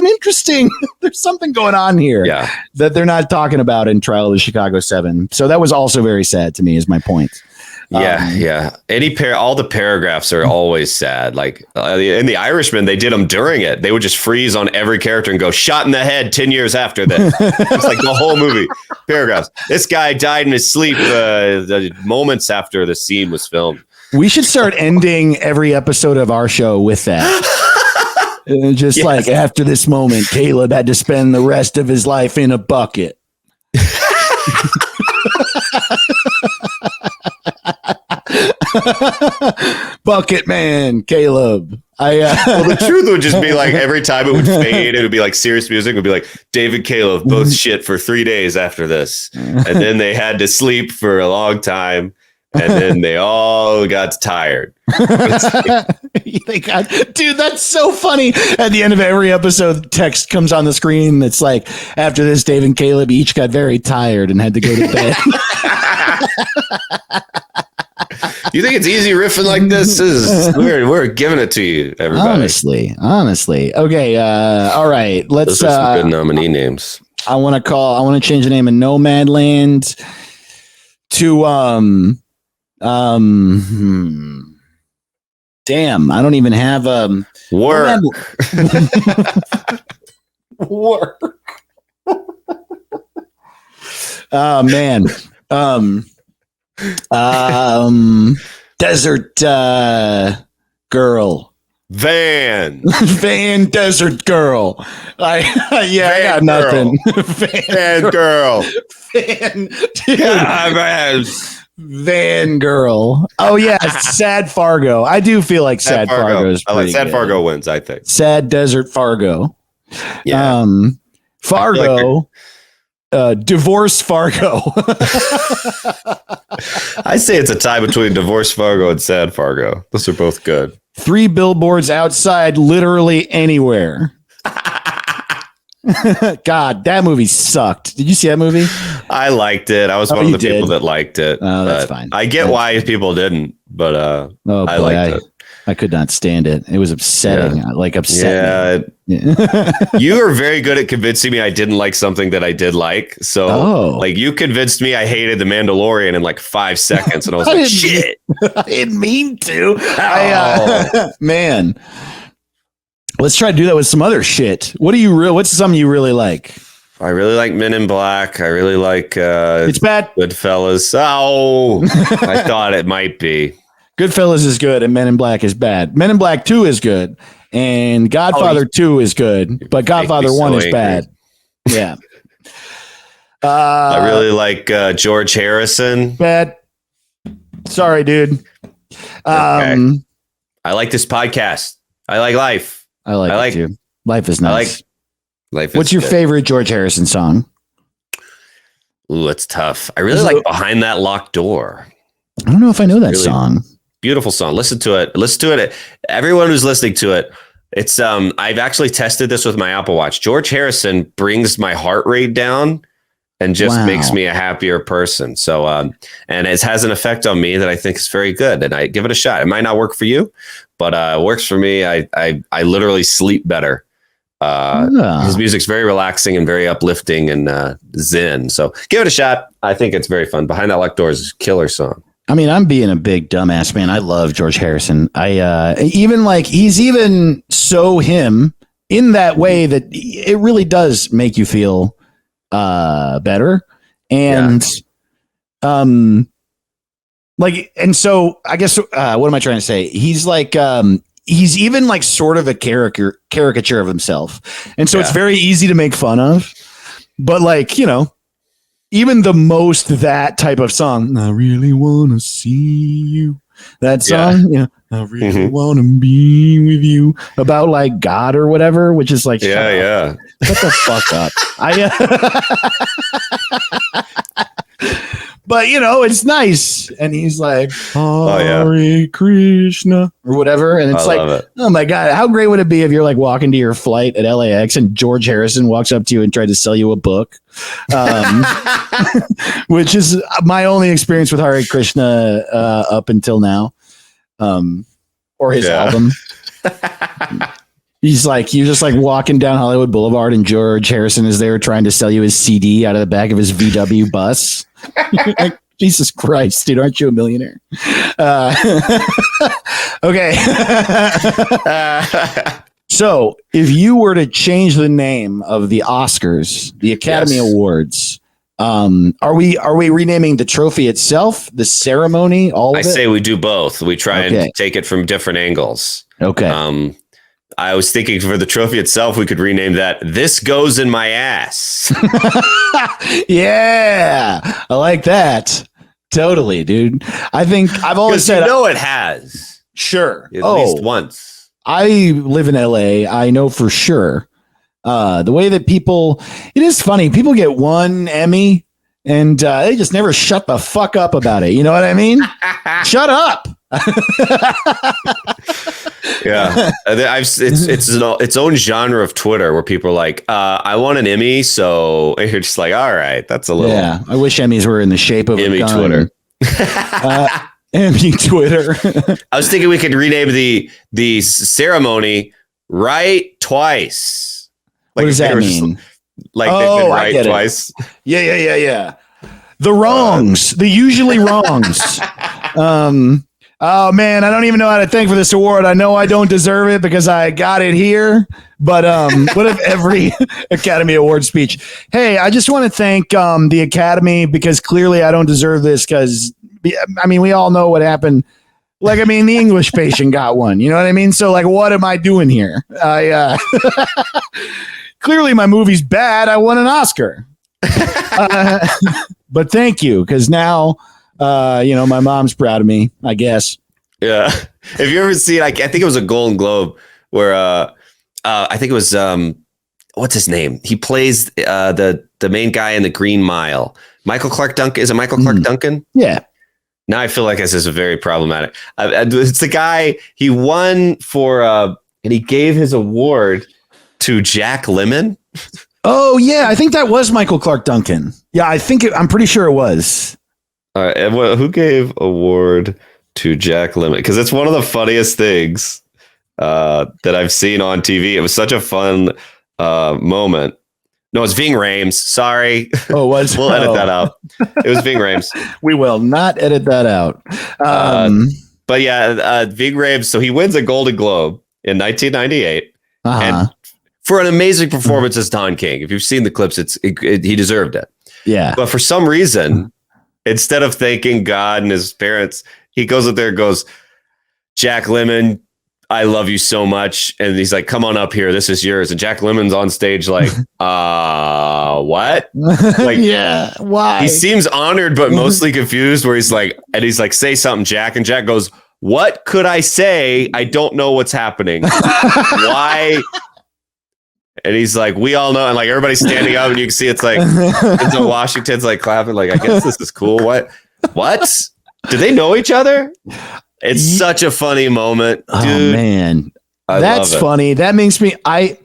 something going on here that they're not talking about in Trial of the Chicago 7. So that was also very sad to me is my point. Yeah. All the paragraphs are always sad. Like in The Irishman, they did them during it. They would just freeze on every character and go, shot in the head 10 years after this. It's like the whole movie. Paragraphs. This guy died in his sleep the moments after the scene was filmed. We should start ending every episode of our show with that. Just yes. Like after this moment, Caleb had to spend the rest of his life in a bucket. Bucket man, Caleb. Well, the truth would just be like every time it would fade, it would be like serious music. It would be like David Caleb both shit for 3 days after this, and then they had to sleep for a long time, and then they all got tired. Dude, that's so funny. At the end of every episode, text comes on the screen that's like, after this, Dave and Caleb each got very tired and had to go to bed. You think it's easy riffing like this? We're giving it to you, everybody. Honestly. Okay. All right. Let's. Those are some good nominee names. I want to change the name of Nomadland to damn, I don't even have work. Work. Oh man. Desert girl. Van Desert girl. I got nothing. Van girl. Van, dude. Van girl. Oh yeah, Sad Fargo. I do feel like Sad Fargo is pretty Sad good. Fargo wins, I think. Sad Desert Fargo. Yeah. Fargo. Divorce Fargo. I say it's a tie between Divorce Fargo and Sad Fargo. Those are both good. 3 billboards outside, literally anywhere. God, that movie sucked. Did you see that movie? I liked it. I was one of the people that liked it. Oh, that's fine. I get why people didn't, but I liked it. I could not stand it. It was upsetting. Yeah. Like upsetting. Yeah. You are very good at convincing me I didn't like something that I did like. So like you convinced me I hated The Mandalorian in like 5 seconds. And I was like, shit. I didn't mean to. Man. Let's try to do that with some other shit. What's something you really like? I really like Men in Black. I really like it's bad. Goodfellas. Oh, I thought it might be. Goodfellas is good and Men in Black is bad. Men in Black 2 is good and Godfather 2 is good, but Godfather 1 is bad. Yeah. I really like George Harrison. Bad. Sorry, dude. Okay. I like this podcast. I like life. I like it too. Life is nice. Life. What's your favorite George Harrison song? Ooh, it's tough. I really like Behind That Locked Door. I don't know if I know that song. Beautiful song. Listen to it. Everyone who's listening to it, it's I've actually tested this with my Apple Watch. George Harrison brings my heart rate down and just makes me a happier person. So and it has an effect on me that I think is very good. And I give it a shot. It might not work for you, but it works for me. I literally sleep better. His music's very relaxing and very uplifting and zen. So give it a shot. I think it's very fun. Behind That Locked Door is a killer song. I mean, I'm being a big dumbass, man. I love George Harrison. He's even so him in that way that it really does make you feel better. And so I guess what am I trying to say? He's like he's even like sort of a caricature of himself. And so it's very easy to make fun of. But like, even the most that type of song, I really want to see you. That song, I really want to be with you, about like God or whatever, which is like, shut the fuck up. But it's nice, and he's like, Hare Krishna or whatever, and it's oh my god, how great would it be if you're like walking to your flight at LAX and George Harrison walks up to you and tried to sell you a book, which is my only experience with Hare Krishna up until now, or his album. He's like, you're just like walking down Hollywood Boulevard and George Harrison is there trying to sell you his CD out of the back of his VW bus. Jesus Christ, dude, aren't you a millionaire? Okay. So if you were to change the name of the Oscars, the Academy Awards, are we renaming the trophy itself, the ceremony, all of it? I say we do both. We try and take it from different angles. Okay. I was thinking for the trophy itself, we could rename that "This Goes in My Ass." Yeah, I like that. Totally, dude. I think I've always said, it has. Sure. At least once. I live in LA. I know for sure. The way that it is funny. People get one Emmy and they just never shut the fuck up about it. You know what I mean? Shut up. Yeah, it's its own genre of Twitter where people are like, I want an Emmy, so you're just like, all right, that's a little. Yeah, I wish Emmys were in the shape of Emmy a gun. Twitter. Emmy Twitter. I was thinking we could rename the ceremony "Right Twice." What does that mean? Like they've been right twice. Yeah. The wrongs, the usually wrongs. Oh man, I don't even know how to thank for this award. I know I don't deserve it because I got it here. But what if every Academy Award speech? Hey, I just want to thank the Academy because clearly I don't deserve this because I mean we all know what happened. Like I mean the English patient got one. You know what I mean? So like what am I doing here? I clearly my movie's bad. I won an Oscar. But thank you because now. My mom's proud of me, I guess. Yeah. Have you ever seen, I think it was a Golden Globe where, I think it was, what's his name? He plays the main guy in the Green Mile. Michael Clark Duncan. Is it Michael Clark Duncan? Yeah. Now I feel like this is very problematic. It's the guy he won for, and he gave his award to Jack Lemmon. Oh yeah. I think that was Michael Clark Duncan. Yeah. I'm pretty sure it was. All right, and who gave award to Jack Lemmon? Because it's one of the funniest things that I've seen on TV. It was such a fun moment. No, it's Ving Rhames. Sorry. Oh, was we'll edit that out. It was Ving Rhames. We will not edit that out. But yeah, Ving Rhames. So he wins a Golden Globe in 1998, and for an amazing performance as Don King. If you've seen the clips, he deserved it. Yeah. But for some reason. Instead of thanking God and his parents, he goes up there and goes, Jack Lemmon, I love you so much. And he's like, come on up here. This is yours. And Jack Lemmon's on stage like, what? Like, yeah, why? He seems honored, but mostly confused where he's like, say something, Jack. And Jack goes, what could I say? I don't know what's happening. Why? And he's like, we all know. And like everybody's standing up and you can see it's like, Denzel Washington's like clapping. Like, I guess this is cool. What? Do they know each other? It's such a funny moment. Dude. Oh man. That's funny. That makes me, I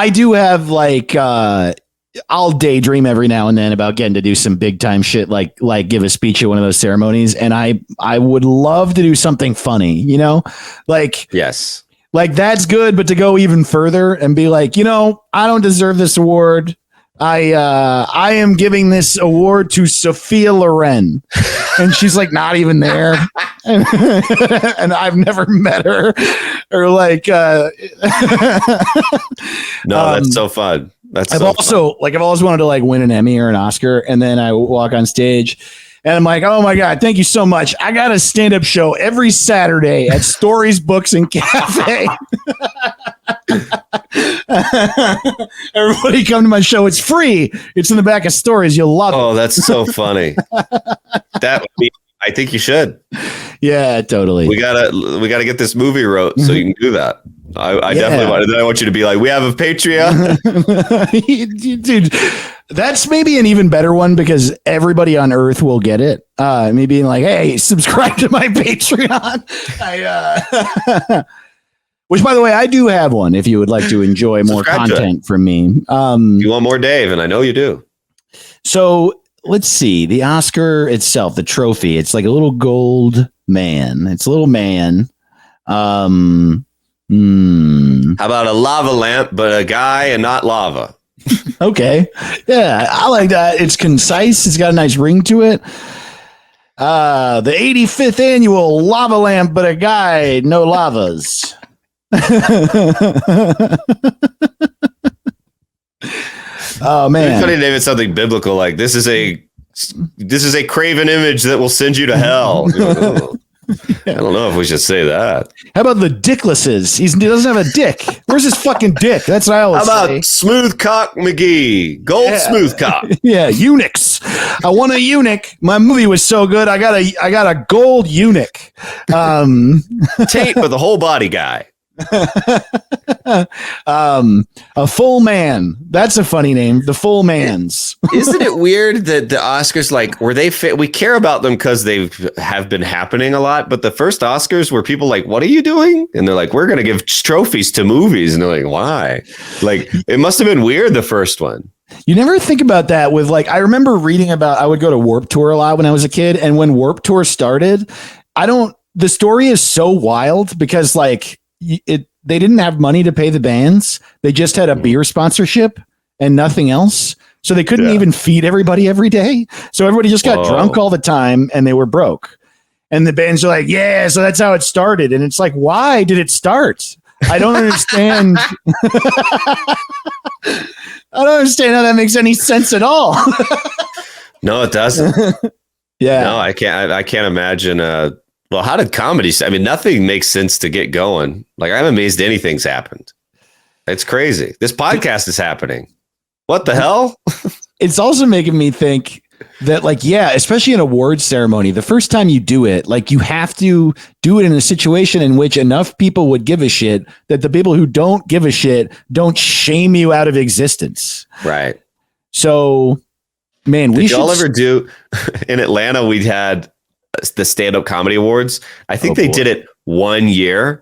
do have like, I'll daydream every now and then about getting to do some big time shit, like give a speech at one of those ceremonies. And I would love to do something funny, like, yes. Like that's good, but to go even further and be like, I don't deserve this award. I am giving this award to Sophia Loren, and she's like not even there, and I've never met her, or like. No, that's so fun. I've always wanted to like win an Emmy or an Oscar, and then I walk on stage. And I'm like, oh my God, thank you so much. I got a stand-up show every Saturday at Stories, Books, and Cafe. Everybody come to my show. It's free. It's in the back of Stories. You'll love it. Oh, that's so funny. I think you should. Yeah, totally. We gotta get this movie wrote so you can do that. I definitely want you to be like, we have a Patreon. Dude, that's maybe an even better one because everybody on Earth will get it. Me being like, hey, subscribe to my Patreon. Which, by the way, I do have one if you would like to enjoy more content from me. You want more Dave, and I know you do. So let's see. The Oscar itself, the trophy, it's like a little gold man. It's a little man. How about a lava lamp, but a guy and not lava? Okay. Yeah, I like that. It's concise. It's got a nice ring to it. The 85th annual lava lamp, but a guy, no lavas. Oh man! It's funny to name it something biblical like this is a craven image that will send you to hell. I don't know if we should say that. How about the Dicklesses? He doesn't have a dick. Where's his fucking dick? That's what I always say. How about Smooth Cock McGee? Gold Smooth Cock. Yeah, eunuchs. I want a eunuch. My movie was so good. I got a gold eunuch. Tate with a whole body guy. A full man. That's a funny name. The Full Mans. Isn't it weird that the Oscars, like, were they we care about them because they have been happening a lot, but the first Oscars were people like, what are you doing? And they're like, we're going to give trophies to movies. And they're like, why? Like, it must have been weird, the first one. You never think about that with, like, I remember reading about, I would go to Warped Tour a lot when I was a kid. And when Warped Tour started, the story is so wild because, like, they didn't have money to pay the bands. They just had a beer sponsorship and nothing else. So they couldn't even feed everybody every day. So everybody just got drunk all the time and they were broke. And the bands are like, yeah, so that's how it started. And it's like, why did it start? I don't understand. I don't understand how that makes any sense at all. No, it doesn't. Yeah. No, I can't imagine. Well, how did comedy? I mean, nothing makes sense to get going. Like, I'm amazed anything's happened. It's crazy. This podcast is happening. What the hell? It's also making me think that, like, yeah, especially an awards ceremony, the first time you do it, like, you have to do it in a situation in which enough people would give a shit that the people who don't give a shit don't shame you out of existence. Right. So, man, did y'all ever do in Atlanta? We had the stand-up comedy awards. I think they did it one year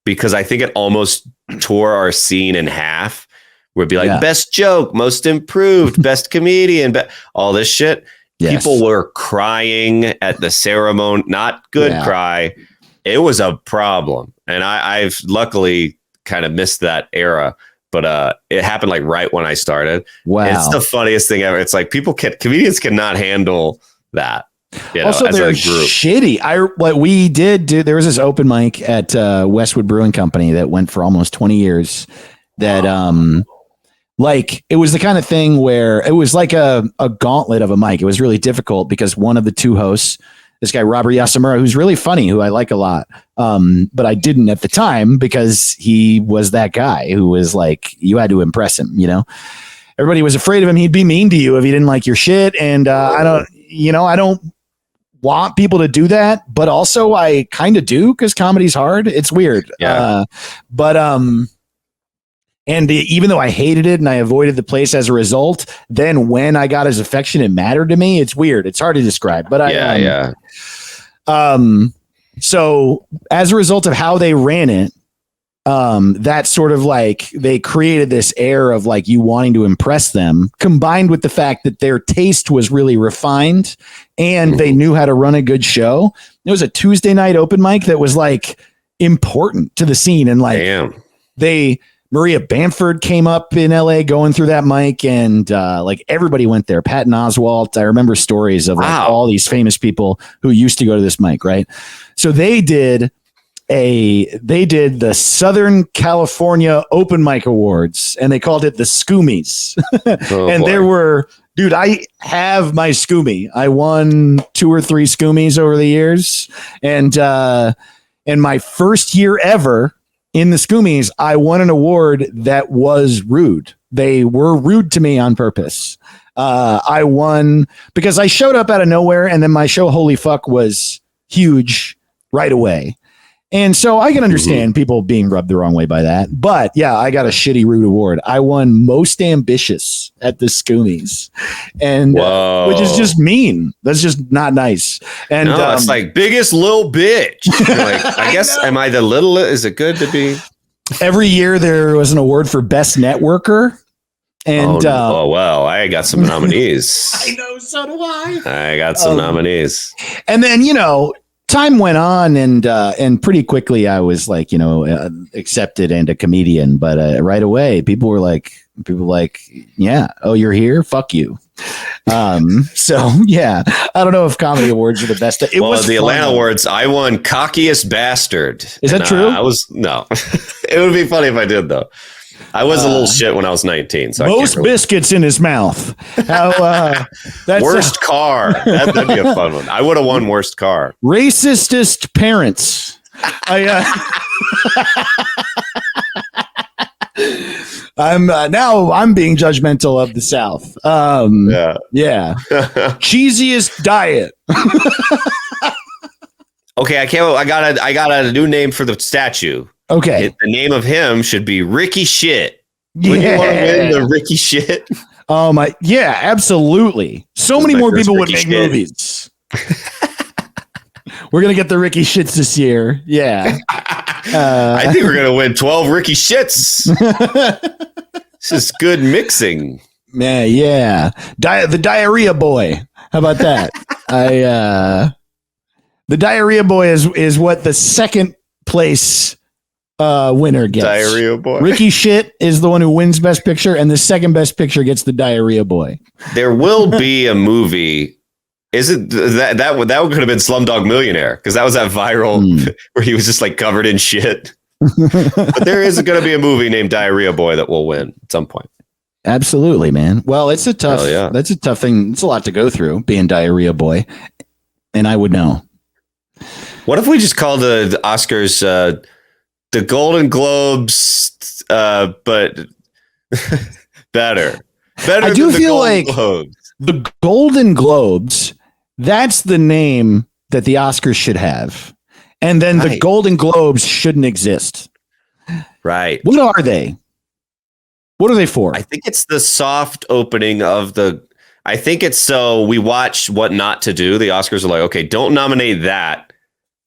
because I think it almost tore our scene in half. Would be like best joke, most improved, best comedian, all this shit. Yes. People were crying at the ceremony. Not good cry. It was a problem. And I've luckily kind of missed that era. But it happened like right when I started. Wow. It's the funniest thing ever. It's like comedians cannot handle that. You know, also, they're shitty. There was this open mic at Westwood Brewing Company that went for almost 20 years. That like, it was the kind of thing where it was like a gauntlet of a mic. It was really difficult because one of the two hosts, this guy Robert Yasamura, who's really funny, who I like a lot, but I didn't at the time because he was that guy who was like, you had to impress him. You know, everybody was afraid of him. He'd be mean to you if he didn't like your shit. And I don't want people to do that, but also I kind of do because comedy's hard. It's weird. Yeah. And even though I hated it and I avoided the place as a result, then when I got his affection, it mattered to me. It's weird. It's hard to describe, but so as a result of how they ran it, that sort of like they created this air of like you wanting to impress them, combined with the fact that their taste was really refined and they knew how to run a good show. It was a Tuesday night open mic that was like important to the scene. And like Maria Bamford came up in LA going through that mic and like everybody went there. Patton Oswalt. I remember stories of like all these famous people who used to go to this mic. Right. So they did the Southern California Open Mic Awards and they called it the Scoomies. There were, dude, I have my Scoomy. I won 2 or 3 Scoomies over the years. And my first year ever in the Scoomies, I won an award that was rude. They were rude to me on purpose. I won because I showed up out of nowhere and then my show, Holy Fuck, was huge right away. And so I can understand people being rubbed the wrong way by that. But yeah, I got a shitty rude award. I won most ambitious at the Scoomies, and which is just mean. That's just not nice. And it's like biggest little bitch. Like, I guess, am I the little? Is it good to be? Every year there was an award for best networker. And well, I got some nominees. I know, so do I. I got some nominees. And then, time went on and pretty quickly I was like, accepted and a comedian, but right away people were like, yeah, oh, you're here. Fuck you. So yeah, I don't know if comedy awards are the best. It was the fun, Atlanta though. Awards. I won cockiest bastard. Is that true? No. It would be funny if I did though. I was a little shit when I was 19. So most biscuits in his mouth. How that's worst car. That'd be a fun one. I would have won worst car. racistest parents. I'm being judgmental of the South. Yeah. Cheesiest diet. Okay, I got a new name for the statue. Okay. The name of him should be Ricky Shit. Wouldn't you want to win the Ricky Shit? Yeah, absolutely. So many more people would make movies. We're gonna get the Ricky Shits this year. Yeah. I think we're gonna win 12 Ricky Shits. This is good mixing. Yeah. The diarrhea boy. How about that? The diarrhea boy is what the second place winner gets. Diarrhea boy. Ricky Shit is the one who wins Best Picture, and the second Best Picture gets the diarrhea boy. There will be a movie. Is it that could have been Slumdog Millionaire, because that was that viral where he was just like covered in shit. But there is going to be a movie named Diarrhea Boy that will win at some point. Absolutely, man. Well, it's a tough. That's a tough thing. It's a lot to go through being Diarrhea Boy, and I would know. What if we just called the Oscars the Golden Globes, but better? I do feel like the Golden Globes. That's the name that the Oscars should have. And then the Golden Globes shouldn't exist. Right. What are they? What are they for? I think it's the soft opening of I think it's so we watch What Not to Do. The Oscars are like, okay, don't nominate that.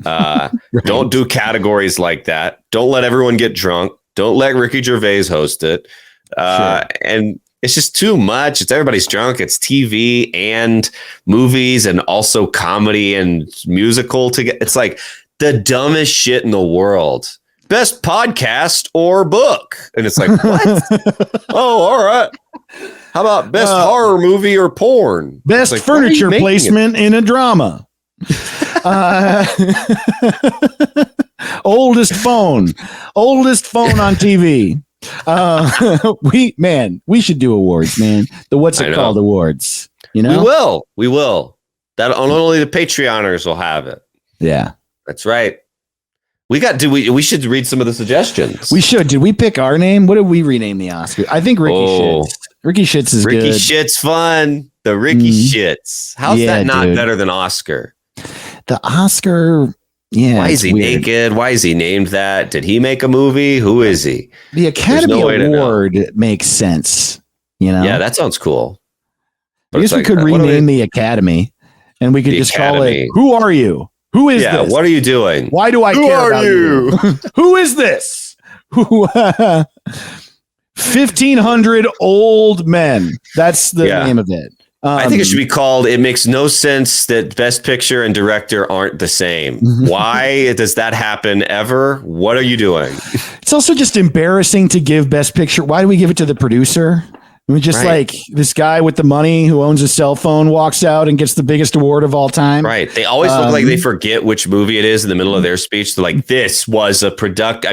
Right. Don't do categories like that. Don't let everyone get drunk. Don't let Ricky Gervais host it. Sure. And it's just too much. It's everybody's drunk. It's TV and movies and also comedy and musical together. It's like the dumbest shit in the world. Best podcast or book. And it's like, what? Oh, all right. How about best horror movie or porn? Best furniture placement in a drama. Oldest phone on TV. We should do awards, man. The what's it called awards. You know, we will. That only the Patreoners will have it. Yeah, that's right. We should read some of the suggestions. We should. Did we pick our name? What did we rename the Oscar? I think Ricky Shits. Ricky Shits is Ricky good. Shits fun. The Ricky Shits. How's that not better than Oscar? The Oscar. Yeah. Why is he naked? Why is he named that? Did he make a movie? Who is he? The Academy Award makes sense. You know? Yeah, that sounds cool. I guess we could rename the Academy, and we could just call it, Who Are You? Who is this? What are you doing? Why do I care about you? Who is this? 1,500 old men. That's the name of it. I think it should be called It Makes No Sense That Best Picture and Director Aren't the Same. Why does that happen ever? What are you doing? It's also just embarrassing to give Best Picture. Why do we give it to the producer? I mean, just like this guy with the money who owns a cell phone walks out and gets the biggest award of all time. Right. They always look like they forget which movie it is in the middle of their speech. They're like, this was a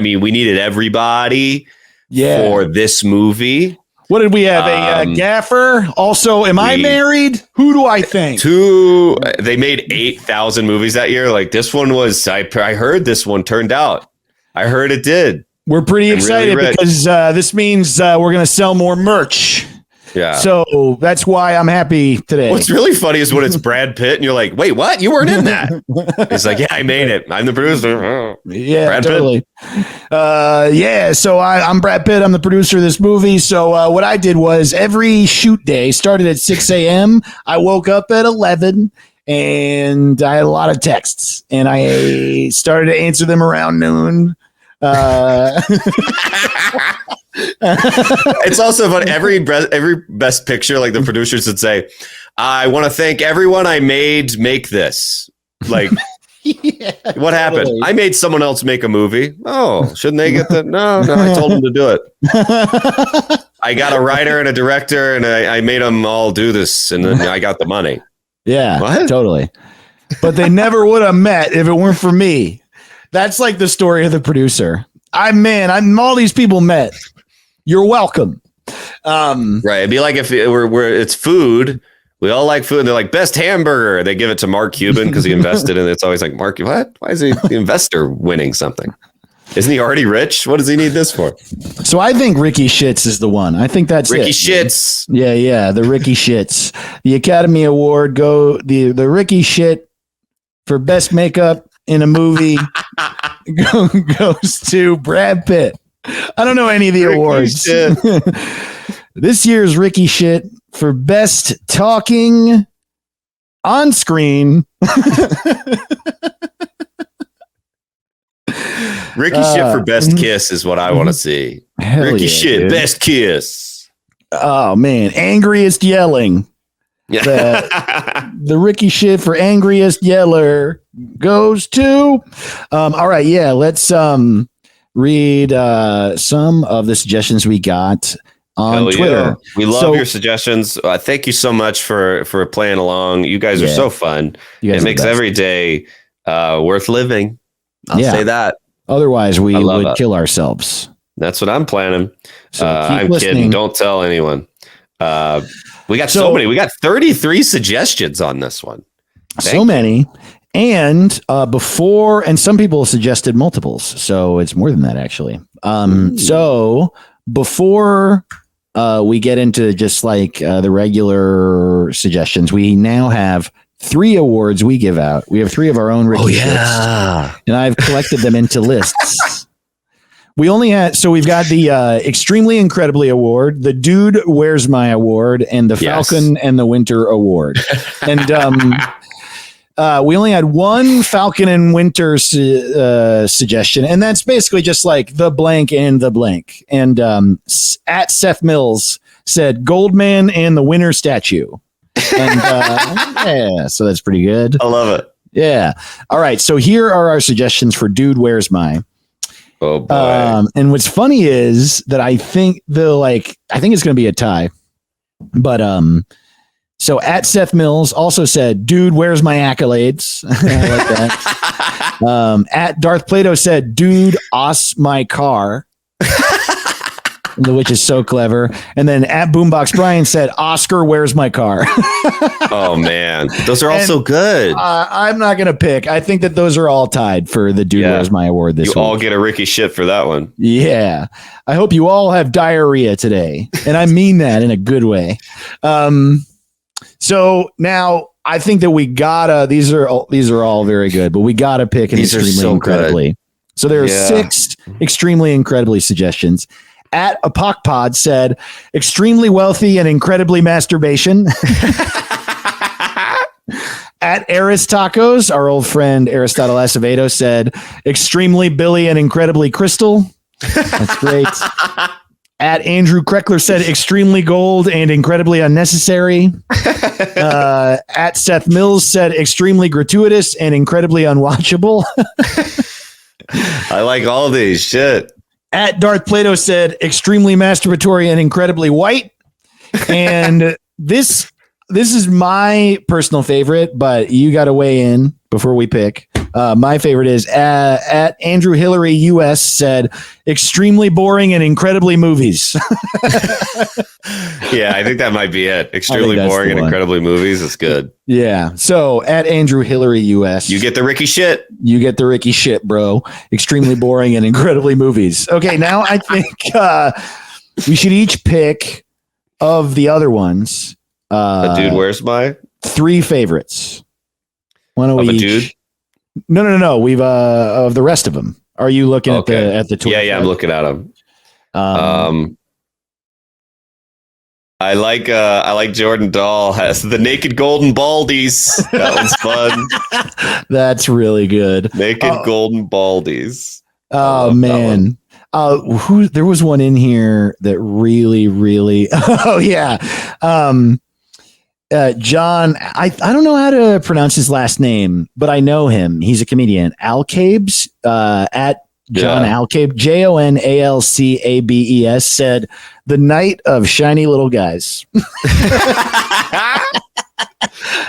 we needed everybody for this movie. What did we have? A gaffer? Also, am I married? Who do I think? They made 8,000 movies that year. Like this one was, I heard this one turned out. I heard it did. We're pretty excited because this means we're going to sell more merch. Yeah. So that's why I'm happy today. What's really funny is when it's Brad Pitt and you're like, wait, what? You weren't in that. He's like, yeah, I made it. I'm the producer. Oh. Yeah, Brad totally. Pitt. So I'm Brad Pitt. I'm the producer of this movie. So what I did was every shoot day started at 6 a.m. I woke up at 11 and I had a lot of texts and I started to answer them around noon. It's also fun. Every best picture, like the producers would say, I want to thank everyone I made make this. Like Yeah, What happened? totally. I made someone else make a movie. Oh, shouldn't they get that? No, I told them to do it. I got a writer and a director, and I made them all do this, and then I got the money. Yeah, What? totally. But they never would have met if it weren't for me. That's like the story of the producer. I'm all these people met. You're welcome. Right. It'd be like if it's food. We all like food. And they're like, best hamburger. They give it to Mark Cuban because he invested in it. It's always like, Mark, what? Why is the investor winning something? Isn't he already rich? What does he need this for? So I think Ricky Shits is the one. I think that's Ricky it. Shits. Yeah, the Ricky Shits. The Academy Award the Ricky Shit for best makeup in a movie goes to Brad Pitt. I don't know any of the Ricky awards. Shit. This year's Ricky Shit for best talking on screen. Ricky Shit for best kiss is what I want to see. Ricky Shit, dude. best kiss. Oh man, angriest yelling. The Ricky Shit for angriest yeller goes to. All right, yeah, let's read some of the suggestions we got on Twitter. Yeah. We love your suggestions. Thank you so much for playing along. You guys are so fun. It makes every day worth living. I'll say that. Otherwise, we would kill ourselves. That's what I'm planning. So I'm listening. kidding. Don't tell anyone. We got so many. We got 33 suggestions on this one. So many. And some people suggested multiples. So it's more than that, actually. So before we get into just like the regular suggestions, we now have 3 awards we give out. We have 3 of our own Ricky Shits, and I've collected them into lists. We only had, so we've got the Extremely Incredibly Award, the Dude Where's My Award, and the Falcon and the Winter Award. And we only had one Falcon and Winter suggestion, and that's basically just like the blank and the blank. And at Seth Mills said Goldman and the Winter Statue. And yeah, so that's pretty good. I love it. Yeah. All right. So here are our suggestions for Dude Where's My. Oh boy. And what's funny is that I think it's going to be a tie. But so at Seth Mills also said, Dude, where's my accolades? I like that. At Darth Plato said, Dude, os my car. Which is so clever. And then at Boombox Brian said, Oscar, where's my car? Oh man, those are all so good. I'm not gonna pick. I think that those are all tied for the Dude Where's My Award this week. You all get a Ricky Shit for that one. Yeah, I hope you all have diarrhea today, and I mean that in a good way. So now I think that we gotta. These are all very good, but we gotta pick an Extremely Incredibly. Good. So there are 6 Extremely Incredibly suggestions. At Apocpod said, extremely wealthy and incredibly masturbation. At Aris Tacos, our old friend Aristotle Acevedo said, extremely Billy and incredibly Crystal. That's great. At Andrew Kreckler said, extremely gold and incredibly unnecessary. At Seth Mills said, extremely gratuitous and incredibly unwatchable. I like all these. Shit. At Darth Plato said, extremely masturbatory and incredibly white. And this is my personal favorite, but you got to weigh in before we pick. My favorite is at Andrew Hillary US said, extremely boring and incredibly movies. Yeah, I think that might be it. Extremely boring and incredibly movies. It's good. Yeah. So at Andrew Hillary US, you get the Ricky Shit. You get the Ricky Shit, bro. Extremely boring and incredibly movies. Okay, now I think we should each pick of the other ones. Dude, where's my 3 favorites? One of each. Dude? No. We've of the rest of them. Are you looking at the Twitter? Yeah, I'm looking at them. I like Jordan Dahl has the naked golden baldies. That one's fun. That's really good. Naked golden baldies. Oh man. There was one in here that really, really. Oh yeah. John, I don't know how to pronounce his last name, but I know him. He's a comedian. Alcabes, at John Alcabe, JONALCABES, said, "The night of shiny little guys."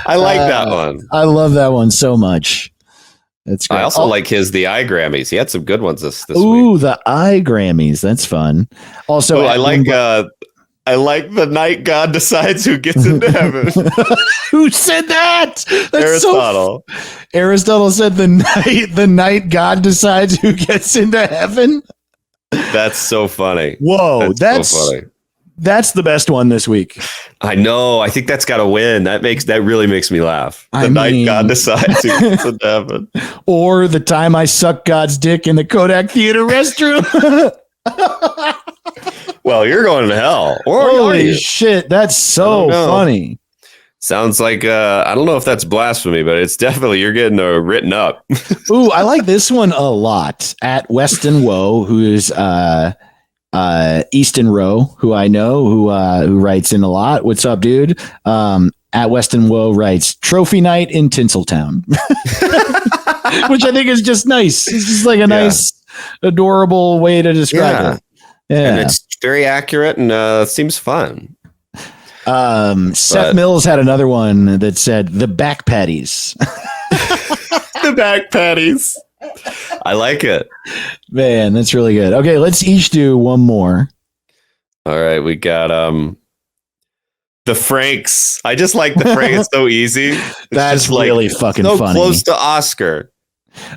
I like that one. I love that one so much. That's great. I also like the eye Grammys. He had some good ones this week. Ooh, the eye Grammys. That's fun. Also, I like the night God decides who gets into heaven. Who said that? That's Aristotle. Aristotle said the night God decides who gets into heaven. That's so funny. Whoa, that's so funny. That's the best one this week. I know. I think that's got to win. That really makes me laugh. The night God decides who gets into heaven. Or the time I sucked God's dick in the Kodak Theater restroom. Well, you're going to hell. Holy shit, that's so funny. Sounds like I don't know if that's blasphemy, but it's definitely you're getting written up. Ooh, I like this one a lot. At Weston Woe, who's Easton Rowe, who I know, who writes in a lot. What's up, dude? At Weston Woe writes Trophy Night in Tinseltown, which I think is just nice. It's just like a nice, adorable way to describe it. Yeah, and it's very accurate and seems fun. Seth Mills had another one that said the back patties. The back patties. I like it. Man, that's really good. Okay, let's each do one more. All right, we got the Franks. I just like the Frank. It's so easy. That's really fucking so funny. Close to Oscar.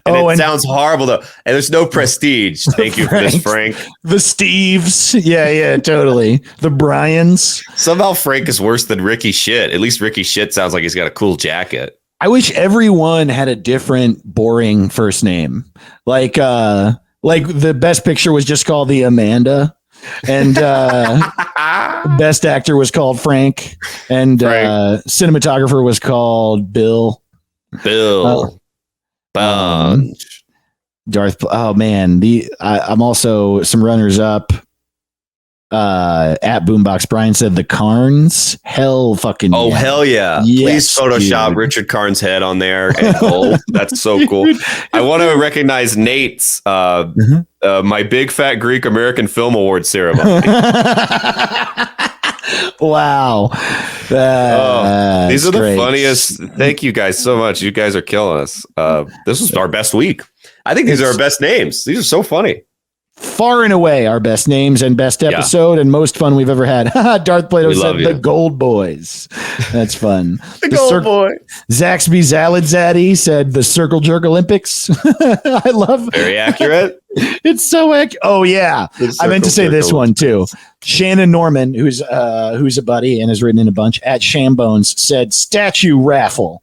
And it sounds horrible though. And there's no prestige. Thank you for this, Frank. The Steves. Yeah, totally. The Bryans. Somehow Frank is worse than Ricky Shit. At least Ricky Shit sounds like he's got a cool jacket. I wish everyone had a different boring first name. Like the best picture was just called the Amanda. And best actor was called Frank. And cinematographer was called Bill. Darth. Oh man, I'm also some runners up. At Boombox Brian said the Carnes. Hell fucking hell yeah. Yes, please Photoshop Richard Karn's head on there and gold. That's so cool. I want to recognize Nate's my Big Fat Greek American Film Award ceremony. Wow. These are the funniest. Thank you guys so much. You guys are killing us. This is our best week. I think these are our best names. These are so funny. Far and away our best names and best episode and most fun we've ever had. Darth Plato said the Gold Boys. That's fun. The Gold Boy. Zaxby Zalidzaddy said the Circle Jerk Olympics. I love it. Very accurate. It's so accurate. Oh yeah. I meant to say this one too. Shannon Norman, who's a buddy and has written in a bunch at Shambones, said statue raffle.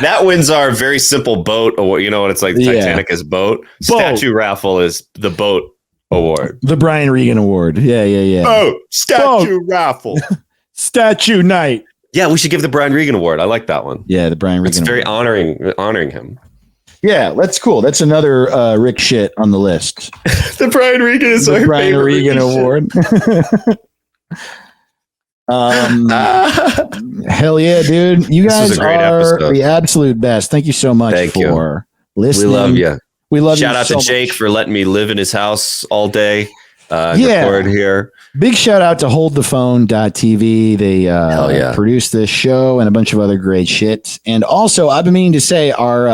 That wins our very simple boat award. You know what it's like? The Titanic is boat. Statue raffle is the boat award. The Brian Regan Award. Yeah. Oh, statue raffle. Statue night. Yeah, we should give the Brian Regan Award. I like that one. Yeah, the Brian Regan It's very honoring him. Yeah, that's cool. That's another Rick shit on the list. The Brian Regan is the Brian Regan Award. Hell yeah, dude. You guys are the absolute best. Thank you so much for listening. We love you. We love Shout you out so to Jake much. for letting me live in his house all day. Record here. Big shout out to holdthephone.tv. They produced this show and a bunch of other great shit. And also, I've been meaning to say our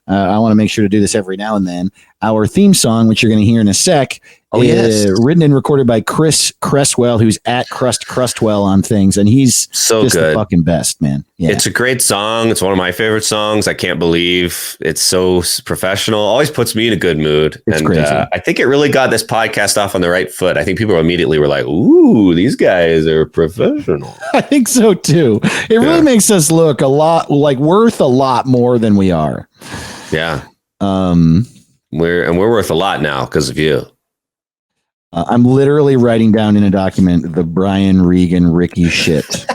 I want to make sure to do this every now and then. Our theme song, which you're going to hear in a sec, is written and recorded by Chris Cresswell, who's at Crustwell on things, and he's so just good. The fucking best, man. Yeah. It's a great song. It's one of my favorite songs. I can't believe it's so professional. Always puts me in a good mood. It's and crazy. I think it really got this podcast off on the right foot. I think people immediately were like, "Ooh, these guys are professional." I think so too. It really makes us look a lot like worth a lot more than we are. Yeah. We're worth a lot now because of you. I'm literally writing down in a document the Brian Regan Ricky shit.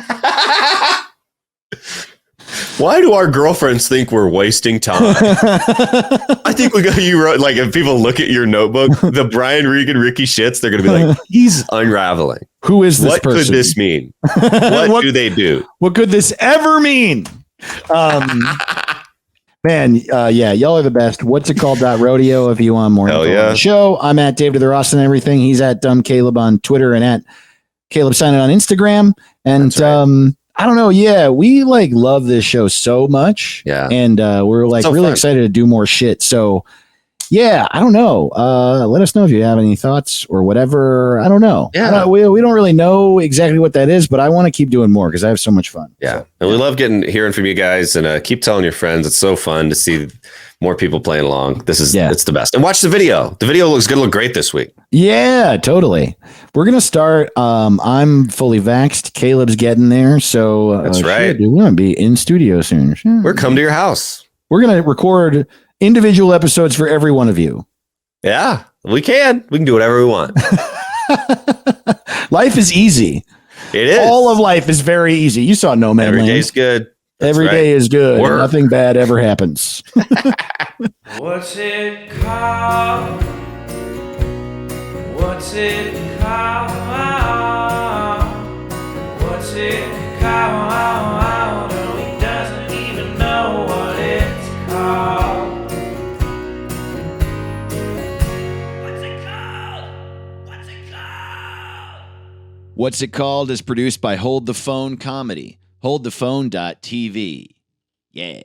Why do our girlfriends think we're wasting time? I think you wrote, like, if people look at your notebook, the Brian Regan Ricky shits, they're going to be like, he's unraveling. Who is this what person? could this mean? What do they do? What could this ever mean? Man, yeah, y'all are the best. What's it called? .rodeo if you want more info on the show. I'm at Dave to the Ross and everything. He's at Dumb Caleb on Twitter and at Caleb Simon on Instagram. And right. I don't know. Yeah, we like love this show so much. Yeah. And we're like so really excited to do more shit. So yeah, I don't know. Let us know if you have any thoughts or whatever. I don't know. Yeah. We don't really know exactly what that is, but I want to keep doing more because I have so much fun. Yeah. And we love hearing from you guys, and keep telling your friends. It's so fun to see more people playing along. It's the best. And watch the video. The video looks going to look great this week. Yeah, totally. We're going to start. I'm fully vaxxed. Caleb's getting there. So that's right. We're going to be in studio soon. We're coming to your house. We're going to record individual episodes for every one of you. Yeah, we can do whatever we want. Life is easy. It is. All of life is very easy. You saw No Man Land. Every day's good. Every day is good. Nothing bad ever happens. What's it called? What's it called? What's it called? Oh, he doesn't even know what it's called. What's It Called is produced by Hold the Phone Comedy. HoldThePhone.tv. Yeah.